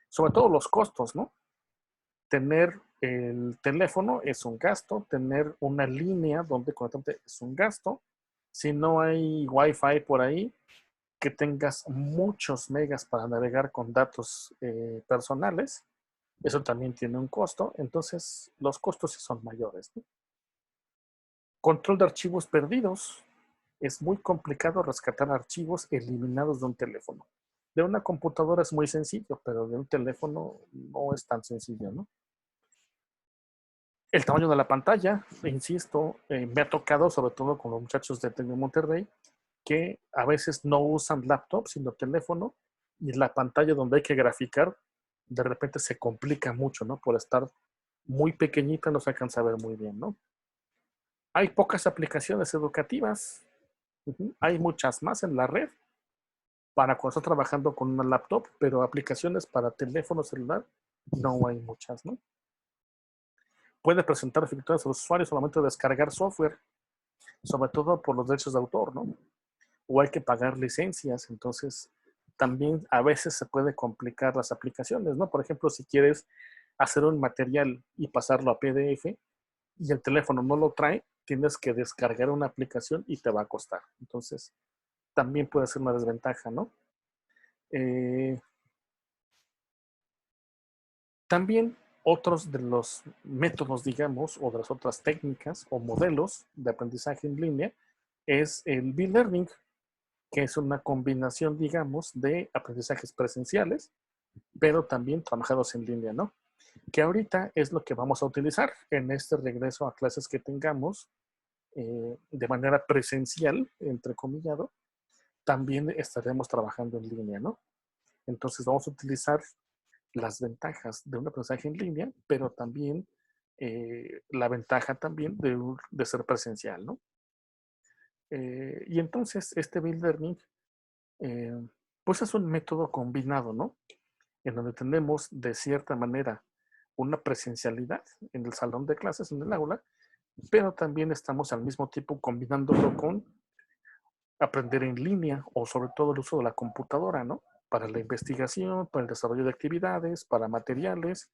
Sobre todo los costos, ¿no? Tener el teléfono es un gasto, tener una línea donde conectarte es un gasto. Si no hay Wi-Fi por ahí, que tengas muchos megas para navegar con datos personales, eso también tiene un costo. Entonces, los costos sí son mayores, ¿no? Control de archivos perdidos. es muy complicado rescatar archivos eliminados de un teléfono. De una computadora es muy sencillo, pero de un teléfono no es tan sencillo, ¿no? El tamaño de la pantalla, insisto, me ha tocado, sobre todo con los muchachos de Tec de Monterrey, que a veces no usan laptop, sino teléfono, y la pantalla donde hay que graficar, de repente se complica mucho, ¿no? Por estar muy pequeñita no se alcanza a ver muy bien, ¿no? Hay pocas aplicaciones educativas, hay muchas más en la red para cuando estás trabajando con una laptop, pero aplicaciones para teléfono celular no hay muchas, ¿no? Puede presentar dificultades a los usuarios al momento de descargar software, sobre todo por los derechos de autor, ¿no? O hay que pagar licencias, entonces también a veces se puede complicar las aplicaciones, ¿no? Por ejemplo, si quieres hacer un material y pasarlo a PDF y el teléfono no lo trae, tienes que descargar una aplicación y te va a costar. Entonces, también puede ser una desventaja, ¿no? También otros de los métodos, digamos, o de las otras técnicas o modelos de aprendizaje en línea es el B-Learning, que es una combinación, digamos, de aprendizajes presenciales, pero también trabajados en línea, ¿no? Que ahorita es lo que vamos a utilizar en este regreso a clases que tengamos de manera presencial, entrecomillado, también estaremos trabajando en línea, ¿no? Entonces vamos a utilizar las ventajas de un aprendizaje en línea, pero también la ventaja también de ser presencial, ¿no? Y entonces este Build Learning, pues es un método combinado, ¿no? En donde tenemos de cierta manera una presencialidad en el salón de clases, en el aula, pero también estamos al mismo tiempo combinándolo con aprender en línea o sobre todo el uso de la computadora, ¿no? Para la investigación, para el desarrollo de actividades, para materiales,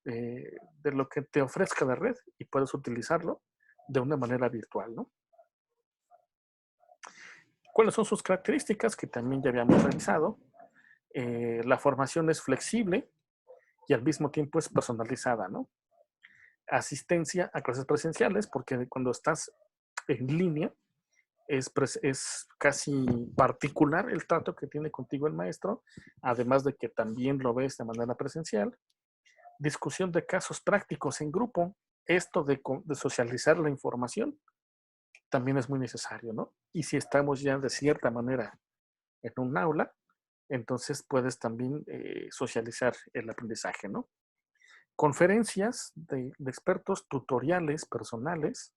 de lo que te ofrezca la red y puedes utilizarlo de una manera virtual, ¿no? ¿Cuáles son sus características? Que también ya habíamos revisado. La formación es flexible y al mismo tiempo es personalizada, ¿no? Asistencia a clases presenciales, porque cuando estás en línea es casi particular el trato que tiene contigo el maestro, además de que también lo ves de manera presencial. Discusión de casos prácticos en grupo. Esto de socializar la información también es muy necesario, ¿no? Y si estamos ya de cierta manera en un aula, entonces puedes también socializar el aprendizaje, ¿no? Conferencias de expertos, tutoriales personales,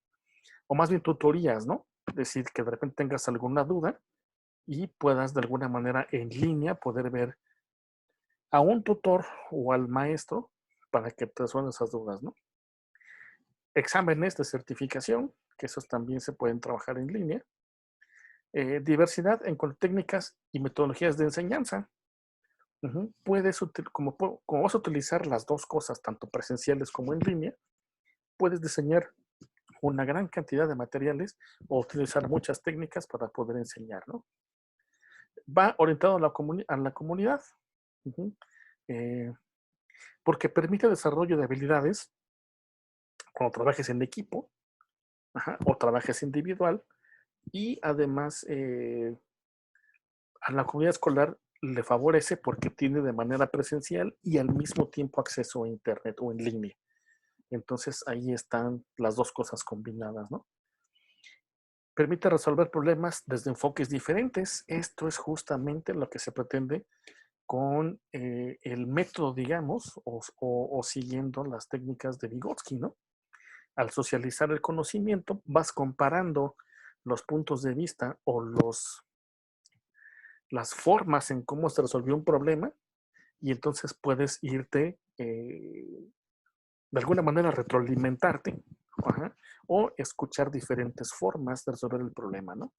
o más bien tutorías, ¿no? Es decir, que de repente tengas alguna duda y puedas de alguna manera en línea poder ver a un tutor o al maestro para que te resuelvan esas dudas, ¿no? Exámenes de certificación, que esos también se pueden trabajar en línea. Diversidad en técnicas y metodologías de enseñanza. Puedes, como vas a utilizar las dos cosas, tanto presenciales como en línea, puedes diseñar una gran cantidad de materiales o utilizar muchas técnicas para poder enseñar, ¿no? Va orientado a la comunidad, porque permite el desarrollo de habilidades cuando trabajes en equipo o trabajes individual y además a la comunidad escolar le favorece porque tiene de manera presencial y al mismo tiempo acceso a internet o en línea. Entonces ahí están las dos cosas combinadas, ¿no? Permite resolver problemas desde enfoques diferentes. Esto es justamente lo que se pretende con el método, digamos, o siguiendo las técnicas de Vygotsky, ¿no? Al socializar el conocimiento, vas comparando los puntos de vista o las formas en cómo se resolvió un problema y entonces puedes irte de alguna manera retroalimentarte o escuchar diferentes formas de resolver el problema, ¿no?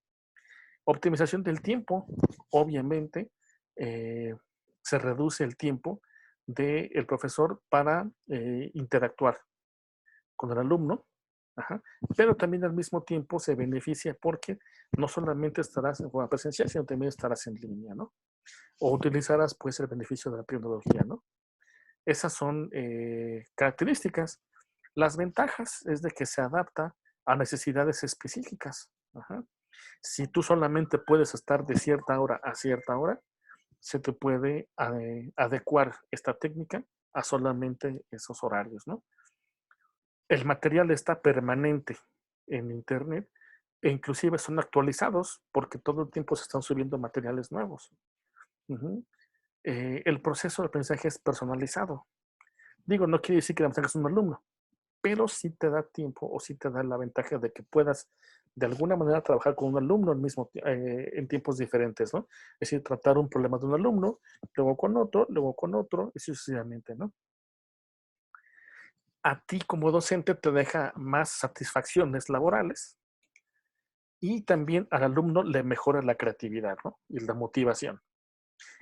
Optimización del tiempo, obviamente, se reduce el tiempo del profesor para interactuar con el alumno, pero también al mismo tiempo se beneficia porque no solamente estarás en forma presencial, sino también estarás en línea, ¿no? O utilizarás, pues, el beneficio de la tecnología, ¿no? Esas son características. Las ventajas es de que se adapta a necesidades específicas. Si tú solamente puedes estar de cierta hora a cierta hora, se te puede adecuar esta técnica a solamente esos horarios, ¿no? El material está permanente en Internet e inclusive son actualizados porque todo el tiempo se están subiendo materiales nuevos. Ujú. El proceso de aprendizaje es personalizado. Digo, no quiere decir que le es un alumno, pero sí te da tiempo o sí te da la ventaja de que puedas de alguna manera trabajar con un alumno en tiempos diferentes, ¿no? Es decir, tratar un problema de un alumno, luego con otro, y sucesivamente, ¿no? A ti como docente te deja más satisfacciones laborales y también al alumno le mejora la creatividad, ¿no? Y la motivación.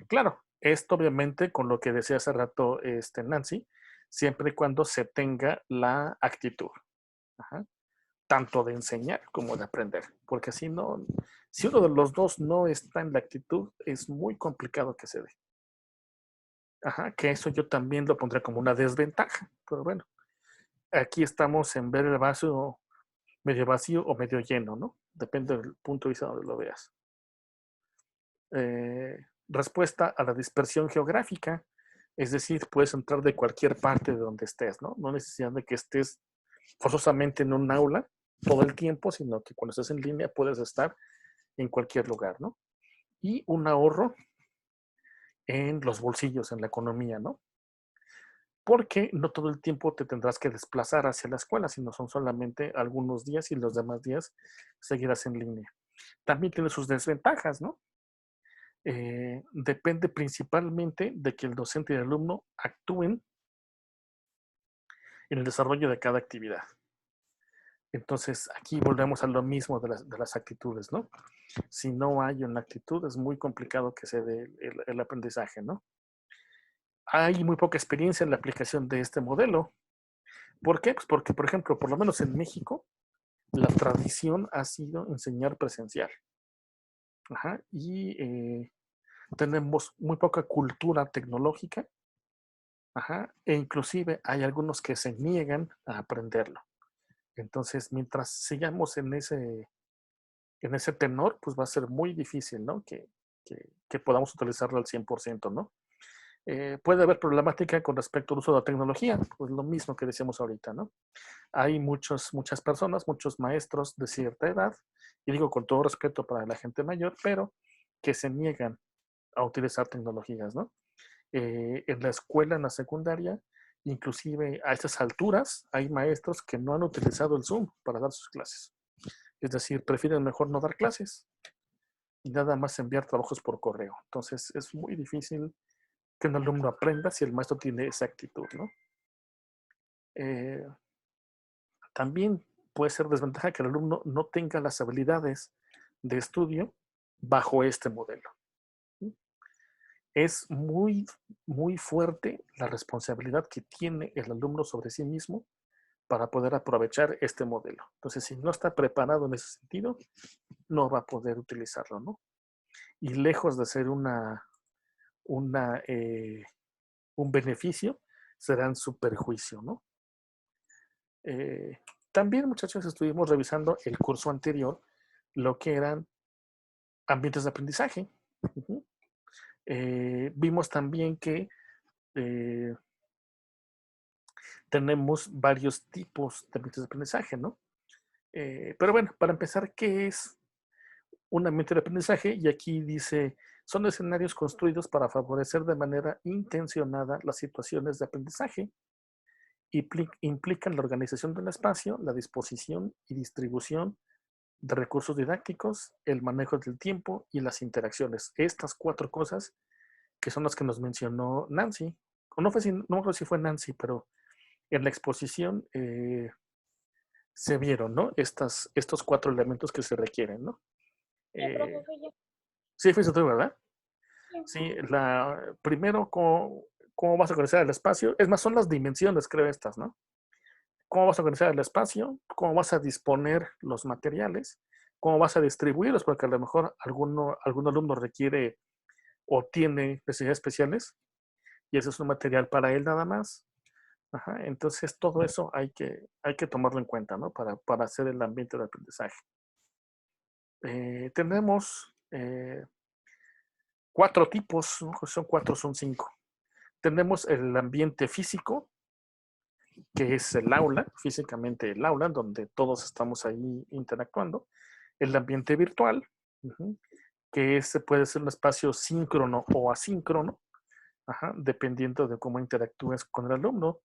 Claro, esto obviamente con lo que decía hace rato Nancy, siempre y cuando se tenga la actitud. Ajá. Tanto de enseñar como de aprender, porque si no, si uno de los dos no está en la actitud, es muy complicado que se dé. Ajá, que eso yo también lo pondré como una desventaja, pero bueno, aquí estamos en ver el vaso medio vacío o medio lleno, ¿no? Depende del punto de vista donde lo veas. Respuesta a la dispersión geográfica, es decir, puedes entrar de cualquier parte de donde estés, ¿no? No necesidad de que estés forzosamente en un aula todo el tiempo, sino que cuando estés en línea puedes estar en cualquier lugar, ¿no? Y un ahorro en los bolsillos, en la economía, ¿no? Porque no todo el tiempo te tendrás que desplazar hacia la escuela, sino son solamente algunos días y los demás días seguirás en línea. También tiene sus desventajas, ¿no? Depende principalmente de que el docente y el alumno actúen en el desarrollo de cada actividad. Entonces, aquí volvemos a lo mismo de las actitudes, ¿no? Si no hay una actitud, es muy complicado que se dé el aprendizaje, ¿no? Hay muy poca experiencia en la aplicación de este modelo. ¿Por qué? Pues porque, por ejemplo, por lo menos en México, la tradición ha sido enseñar presencial. Ajá, y tenemos muy poca cultura tecnológica. Ajá, e inclusive hay algunos que se niegan a aprenderlo. Entonces, mientras sigamos en ese tenor, pues va a ser muy difícil, ¿no? Que podamos utilizarlo al 100%, ¿no? Puede haber problemática con respecto al uso de la tecnología, pues lo mismo que decíamos ahorita, ¿no? Hay muchas personas, muchos maestros de cierta edad, y digo con todo respeto para la gente mayor, pero que se niegan a utilizar tecnologías, ¿no? En la escuela, en la secundaria, inclusive a estas alturas, hay maestros que no han utilizado el Zoom para dar sus clases. Es decir, prefieren mejor no dar clases y nada más enviar trabajos por correo. Entonces, es muy difícil que un alumno aprenda si el maestro tiene esa actitud, ¿no? También puede ser desventaja que el alumno no tenga las habilidades de estudio bajo este modelo. Es muy, muy fuerte la responsabilidad que tiene el alumno sobre sí mismo para poder aprovechar este modelo. Entonces, si no está preparado en ese sentido, no va a poder utilizarlo, ¿no? Y lejos de ser un beneficio, serán su perjuicio, ¿no? También, muchachos, estuvimos revisando el curso anterior, lo que eran ambientes de aprendizaje. Uh-huh. Vimos también que tenemos varios tipos de ambientes de aprendizaje, ¿no? Pero bueno, para empezar, ¿qué es un ambiente de aprendizaje? Y aquí dice, son escenarios construidos para favorecer de manera intencionada las situaciones de aprendizaje. Implican la organización del espacio, la disposición y distribución de recursos didácticos, el manejo del tiempo y las interacciones. Estas 4 cosas que son las que nos mencionó Nancy, o no me acuerdo si fue Nancy, pero en la exposición se vieron, ¿no? Estos 4 elementos que se requieren, ¿no? Sí, fuiste tú, ¿verdad? Sí, primero, ¿cómo vas a organizar el espacio? Es más, son las dimensiones, creo, estas, ¿no? ¿Cómo vas a organizar el espacio? ¿Cómo vas a disponer los materiales? ¿Cómo vas a distribuirlos? Porque a lo mejor algún alumno requiere o tiene necesidades especiales y ese es un material para él nada más. Ajá, entonces todo eso hay que tomarlo en cuenta, ¿no? Para hacer el ambiente de aprendizaje. tenemos 4 tipos, ¿no? Son 4, son 5. Tenemos el ambiente físico, que es el aula, físicamente el aula, donde todos estamos ahí interactuando. El ambiente virtual, que ese puede ser un espacio síncrono o asíncrono, dependiendo de cómo interactúes con el alumno,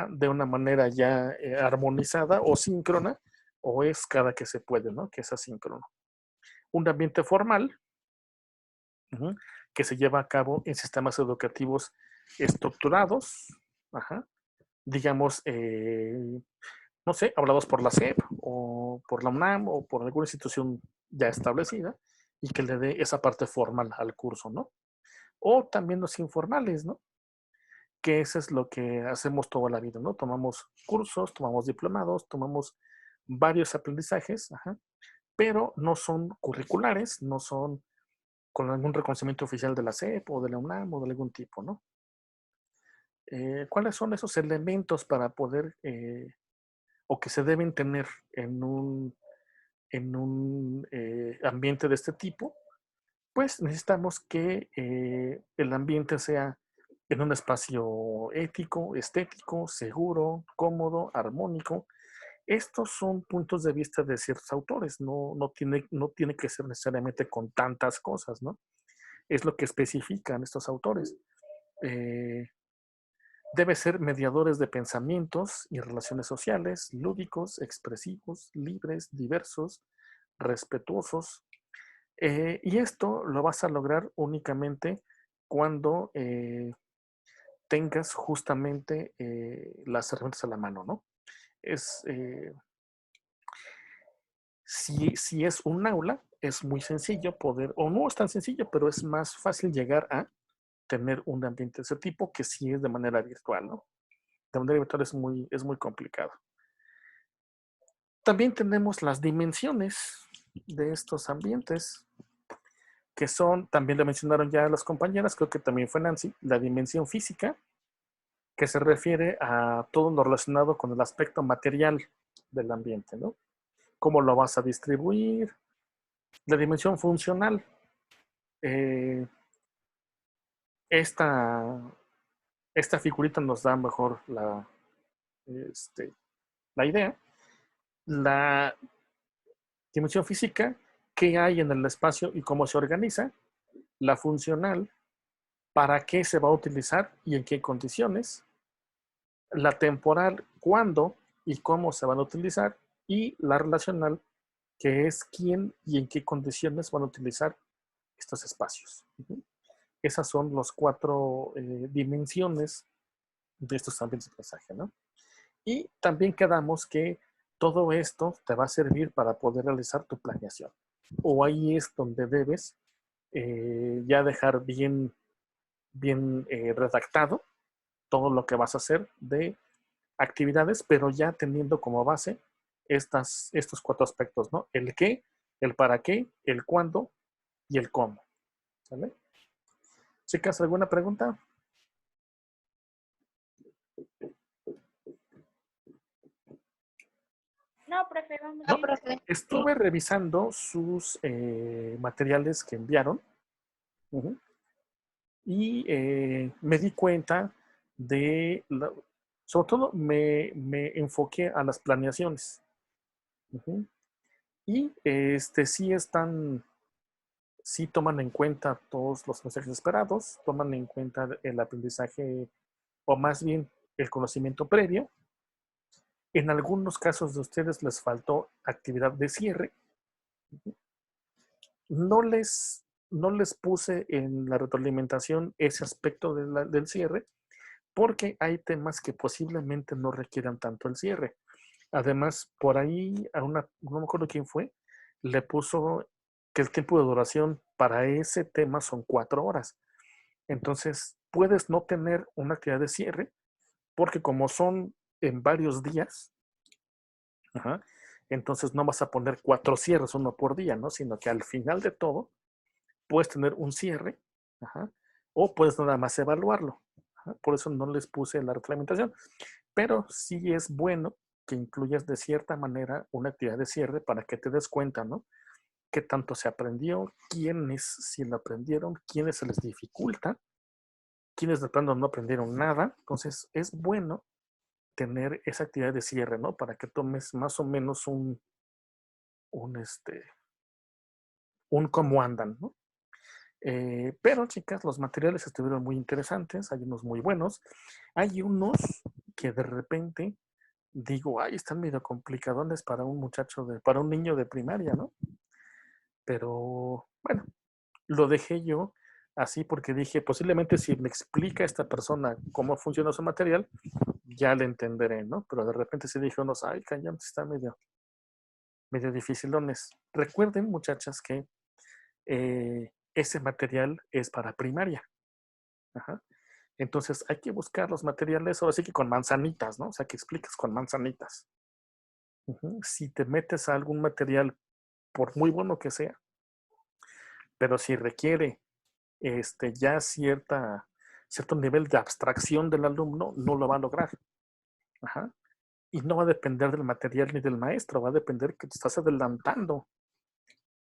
de una manera ya armonizada o síncrona, o es cada que se puede, ¿no? Que es asíncrono. Un ambiente formal, que se lleva a cabo en sistemas educativos estructurados, digamos, no sé, hablados por la SEP o por la UNAM o por alguna institución ya establecida y que le dé esa parte formal al curso, ¿no? O también los informales, ¿no? Que eso es lo que hacemos toda la vida, ¿no? Tomamos cursos, tomamos diplomados, tomamos varios aprendizajes, pero no son curriculares, no son con algún reconocimiento oficial de la SEP o de la UNAM o de algún tipo, ¿no? ¿Cuáles son esos elementos para poder o que se deben tener en un ambiente de este tipo? Pues necesitamos que el ambiente sea en un espacio ético, estético, seguro, cómodo, armónico. Estos son puntos de vista de ciertos autores, no tiene que ser necesariamente con tantas cosas, ¿no? Es lo que especifican estos autores. Debe ser mediadores de pensamientos y relaciones sociales, lúdicos, expresivos, libres, diversos, respetuosos. Y esto lo vas a lograr únicamente cuando tengas justamente las herramientas a la mano, ¿no? Si es un aula, es muy sencillo poder, o no es tan sencillo, pero es más fácil llegar a tener un ambiente de ese tipo que si es de manera virtual, ¿no? De manera virtual es muy complicado. También tenemos las dimensiones de estos ambientes, que son, también lo mencionaron ya las compañeras, creo que también fue Nancy, la dimensión física, que se refiere a todo lo relacionado con el aspecto material del ambiente, ¿no? Cómo lo vas a distribuir. La dimensión funcional. Esta figurita nos da mejor la idea. La dimensión física, qué hay en el espacio y cómo se organiza. La funcional, para qué se va a utilizar y en qué condiciones. La temporal, cuándo y cómo se van a utilizar. Y la relacional, que es quién y en qué condiciones van a utilizar estos espacios. Esas son las 4 dimensiones de estos ambientes de aprendizaje, ¿no? Y también quedamos que todo esto te va a servir para poder realizar tu planeación. O ahí es donde debes ya dejar bien redactado todo lo que vas a hacer de actividades, pero ya teniendo como base estos 4 aspectos, ¿no? El qué, el para qué, el cuándo y el cómo. ¿Sale? Chicas, ¿alguna pregunta? No, profe, vamos No, bien. profe. Estuve revisando sus materiales que enviaron y me di cuenta de, sobre todo me enfoqué a las planeaciones. Y sí toman en cuenta todos los mensajes esperados, toman en cuenta el aprendizaje o más bien el conocimiento previo. En algunos casos de ustedes les faltó actividad de cierre. No les puse en la retroalimentación ese aspecto del cierre porque hay temas que posiblemente no requieran tanto el cierre. Además, por ahí, no me acuerdo quién fue, le puso que el tiempo de duración para ese tema son 4 horas. Entonces, puedes no tener una actividad de cierre porque como son en varios días, entonces no vas a poner 4 cierres, uno por día, ¿no? Sino que al final de todo, puedes tener un cierre, o puedes nada más evaluarlo. Por eso no les puse la retroalimentación. Pero sí es bueno que incluyas de cierta manera una actividad de cierre para que te des cuenta, ¿no? qué tanto se aprendió, quiénes sí lo aprendieron, quiénes se les dificulta, quiénes de plano no aprendieron nada. Entonces, es bueno tener esa actividad de cierre, ¿no? Para que tomes más o menos un, este, un cómo andan, ¿no? Pero, chicas, los materiales estuvieron muy interesantes, hay unos muy buenos, hay unos que de repente digo, ay, están medio complicadones para un para un niño de primaria, ¿no? Pero, bueno, lo dejé yo así porque dije, posiblemente si me explica esta persona cómo funciona su material, ya le entenderé, ¿no? Pero de repente se dije unos, ay, cañón, está medio dificilones. Recuerden, muchachas, que ese material es para primaria. Ajá. Entonces hay que buscar los materiales, ahora sí que con manzanitas, ¿no? O sea, que expliques con manzanitas. Si te metes a algún material, por muy bueno que sea, pero si requiere ya cierto nivel de abstracción del alumno, no lo va a lograr. Ajá. Y no va a depender del material ni del maestro, va a depender que te estás adelantando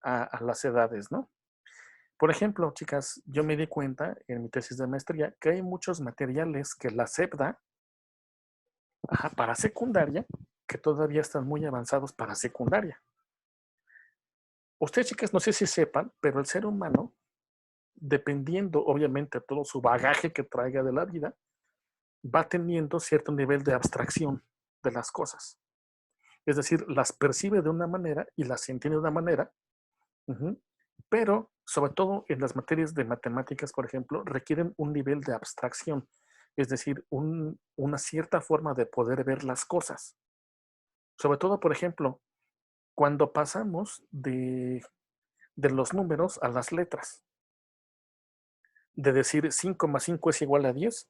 a las edades, ¿no? Por ejemplo, chicas, yo me di cuenta en mi tesis de maestría que hay muchos materiales que la SEP da para secundaria que todavía están muy avanzados para secundaria. Ustedes, chicas, no sé si sepan, pero el ser humano, dependiendo obviamente de todo su bagaje que traiga de la vida, va teniendo cierto nivel de abstracción de las cosas. Es decir, las percibe de una manera y las entiende de una manera, pero sobre todo en las materias de matemáticas, por ejemplo, requieren un nivel de abstracción, es decir, una cierta forma de poder ver las cosas. Sobre todo, por ejemplo, cuando pasamos de los números a las letras, de decir 5 más 5 es igual a 10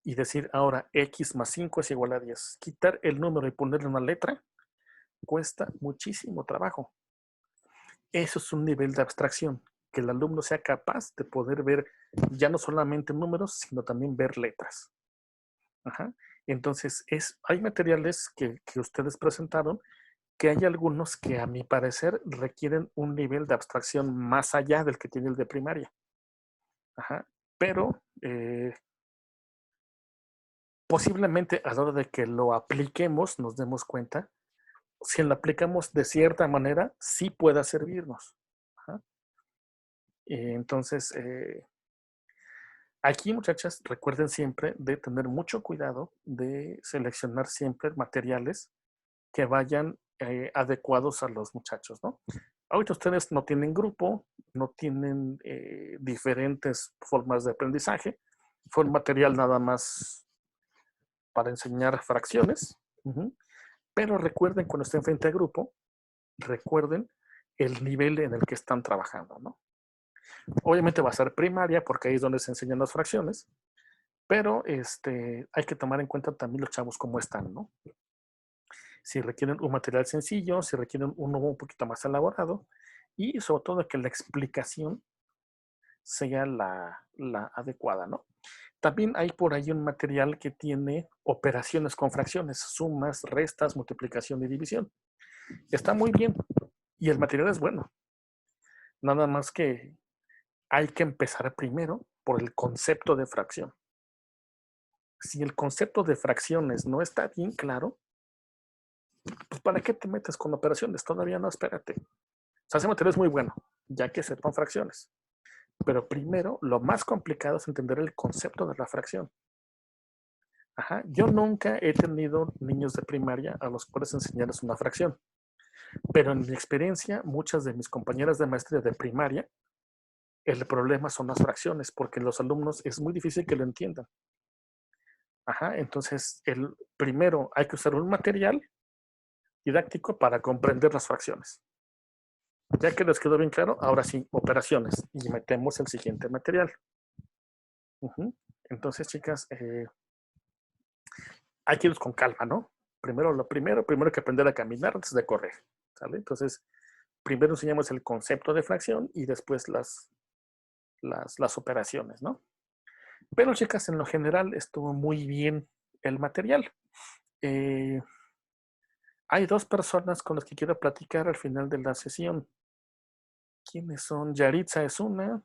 y decir ahora x más 5 es igual a 10. Quitar el número y ponerle una letra cuesta muchísimo trabajo. Eso es un nivel de abstracción, que el alumno sea capaz de poder ver ya no solamente números, sino también ver letras. Ajá. Entonces, hay materiales que ustedes presentaron, que hay algunos que a mi parecer requieren un nivel de abstracción más allá del que tiene el de primaria. Ajá. Pero posiblemente a la hora de que lo apliquemos nos demos cuenta, si lo aplicamos de cierta manera, sí pueda servirnos. Ajá. Entonces, aquí, muchachas, recuerden siempre de tener mucho cuidado de seleccionar siempre materiales que vayan adecuados a los muchachos, ¿no? Ahorita ustedes no tienen grupo, no tienen diferentes formas de aprendizaje, fue un material nada más para enseñar fracciones, pero recuerden cuando estén frente a grupo, recuerden el nivel en el que están trabajando, ¿no? Obviamente va a ser primaria porque ahí es donde se enseñan las fracciones, pero hay que tomar en cuenta también los chavos cómo están, ¿no? Si requieren un material sencillo, si requieren uno un poquito más elaborado y sobre todo que la explicación sea la adecuada, ¿no? También hay por ahí un material que tiene operaciones con fracciones, sumas, restas, multiplicación y división. Está muy bien y el material es bueno. Nada más que hay que empezar primero por el concepto de fracción. Si el concepto de fracciones no está bien claro, pues ¿para qué te metes con operaciones? Todavía no, espérate. O sea, ese material es muy bueno, ya que sepan fracciones. Pero primero, lo más complicado es entender el concepto de la fracción. Ajá. Yo nunca he tenido niños de primaria a los cuales enseñarles una fracción. Pero en mi experiencia, muchas de mis compañeras de maestría de primaria, el problema son las fracciones, porque los alumnos es muy difícil que lo entiendan. Ajá. Entonces, primero hay que usar un material didáctico para comprender las fracciones. Ya que les quedó bien claro, ahora sí, operaciones. Y metemos el siguiente material. Entonces, chicas, hay que irnos con calma, ¿no? Primero hay que aprender a caminar antes de correr, ¿sale? Entonces, primero enseñamos el concepto de fracción y después las operaciones, ¿no? Pero, chicas, en lo general estuvo muy bien el material. Hay dos personas con las que quiero platicar al final de la sesión. ¿quiénes son? Yaritza es una.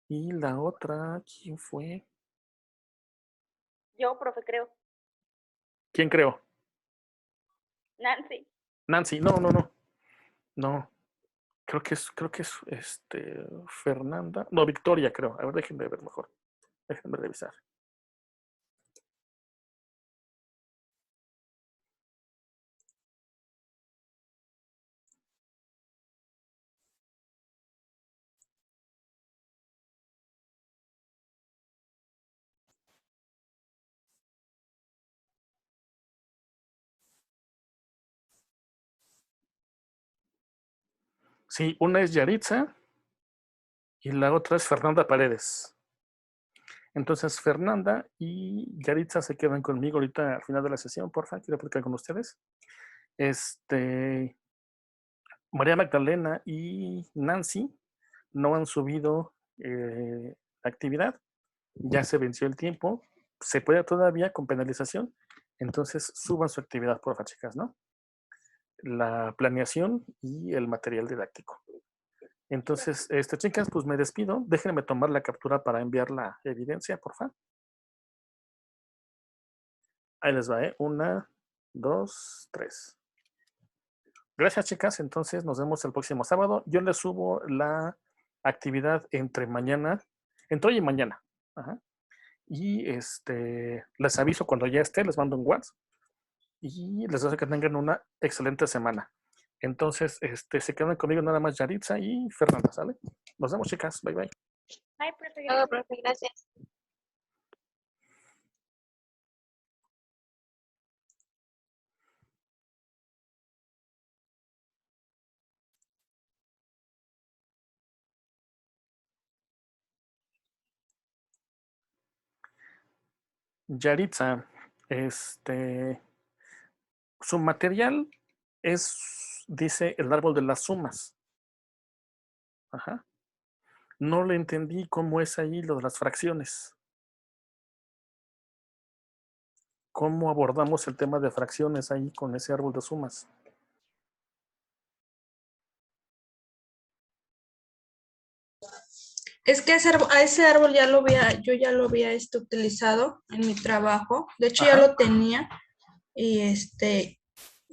Y la otra, ¿quién fue? Yo, profe, creo. ¿Quién creo? Nancy. Nancy, no. No, creo que es Fernanda. No, Victoria, creo. A ver, déjenme ver mejor. Déjenme revisar. Sí, una es Yaritza y la otra es Fernanda Paredes. Entonces, Fernanda y Yaritza se quedan conmigo ahorita al final de la sesión, porfa, quiero platicar con ustedes. María Magdalena y Nancy no han subido la actividad, ya se venció el tiempo, se puede todavía con penalización, entonces suban su actividad, porfa, chicas, ¿no? La planeación y el material didáctico. Entonces, chicas, pues me despido. Déjenme tomar la captura para enviar la evidencia, porfa. Ahí les va, ¿eh? 1, 2, 3. Gracias, chicas. Entonces, nos vemos el próximo sábado. Yo les subo la actividad entre hoy y mañana. Ajá. Y les aviso cuando ya esté, les mando un WhatsApp. Y les deseo que tengan una excelente semana. Entonces, se quedan conmigo nada más Yaritza y Fernanda, ¿sale? Nos vemos, chicas. Bye, bye. Ay, profe, Todo, gracias. profe, gracias. Yaritza, su material dice el árbol de las sumas. Ajá. No le entendí cómo es ahí lo de las fracciones. ¿Cómo abordamos el tema de fracciones ahí con ese árbol de sumas? Es que a ese árbol yo ya lo había utilizado en mi trabajo. De hecho, ya Ajá. lo tenía y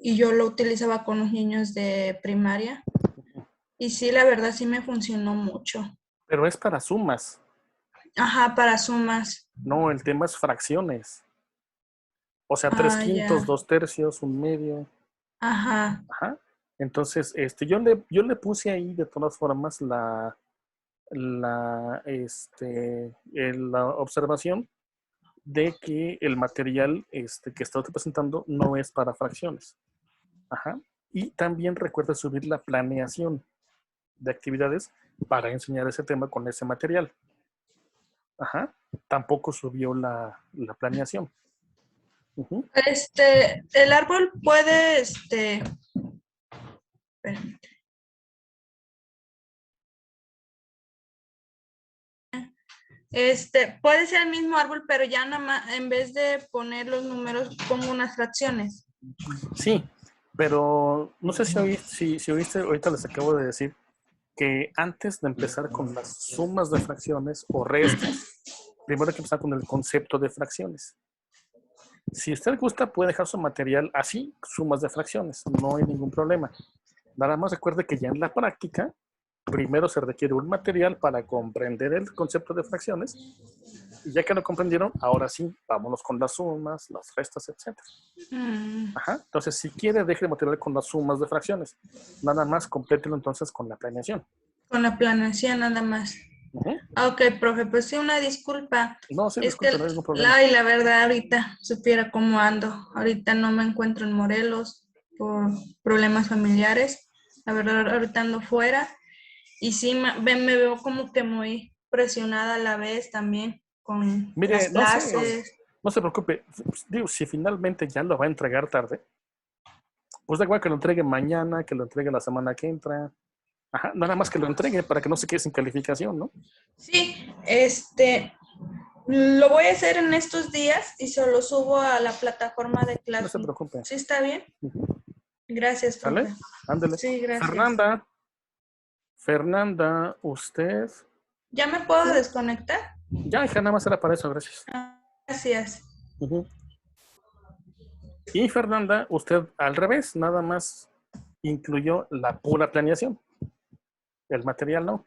y yo lo utilizaba con los niños de primaria. Y sí, la verdad sí me funcionó mucho. Pero es para sumas. Ajá, para sumas. No, el tema es fracciones. O sea, 3 Ah, quintos, ya. 2 tercios, 1 medio. Ajá. Ajá. Entonces, yo le puse ahí de todas formas la observación de que el material que está presentando no es para fracciones. Ajá. Y también recuerda subir la planeación de actividades para enseñar ese tema con ese material. Ajá. Tampoco subió la planeación. Uh-huh. El árbol puede, puede ser el mismo árbol, pero ya nada más, en vez de poner los números, pongo unas fracciones. Sí, pero no sé si oíste, ahorita les acabo de decir que antes de empezar con las sumas de fracciones o restas, primero hay que empezar con el concepto de fracciones. Si usted gusta, puede dejar su material así, sumas de fracciones, no hay ningún problema. Nada más recuerde que ya en la práctica, primero se requiere un material para comprender el concepto de fracciones, y ya que lo comprendieron, ahora sí, vámonos con las sumas, las restas, etc. Ajá. Entonces, si quiere, deje de material con las sumas de fracciones. Nada más, complételo entonces con la planeación. Con la planeación nada más. Ok, profe, pues sí, una disculpa. No, sí, Es que, disculpe, no hay ningún problema. la verdad, ahorita supiera cómo ando. Ahorita no me encuentro en Morelos por problemas familiares. La verdad, ahorita ando fuera. Y sí, me veo como que muy presionada a la vez también con las Mire, clases. no se preocupe. Digo, si finalmente ya lo va a entregar tarde, pues da igual que lo entregue mañana, que lo entregue la semana que entra. Ajá, nada más que lo entregue para que no se quede sin calificación, ¿no? Sí, lo voy a hacer en estos días y se lo subo a la plataforma de No se Classroom. preocupe. ¿Sí está bien? Uh-huh. Gracias, ¿Sale? profe. Ándele. Sí, gracias. Fernanda. Fernanda, usted. ¿Ya me puedo desconectar? Ya, hija, nada más era para eso, gracias. Gracias. Ujú. Y Fernanda, usted al revés, nada más incluyó la pura planeación. El material no.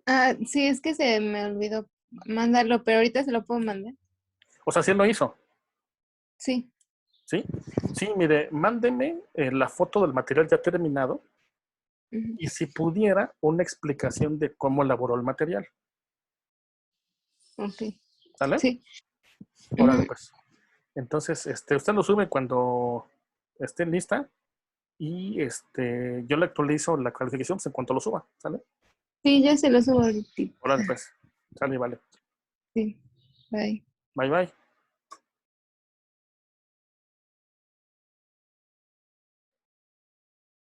Ah, sí, es que se me olvidó mandarlo, pero ahorita se lo puedo mandar. O sea, sí lo hizo. Sí. ¿Sí? Sí, mire, mándeme la foto del material ya terminado Ujú. y si pudiera, una explicación de cómo elaboró el material. Ok. ¿Sale? Sí. Órale, Ujú. pues. Entonces, usted lo sube cuando esté lista y yo le actualizo la calificación pues, en cuanto lo suba. ¿Sale? Sí, ya se lo subo ahorita. Órale, pues. Sale y vale. Sí. Bye. Bye, bye.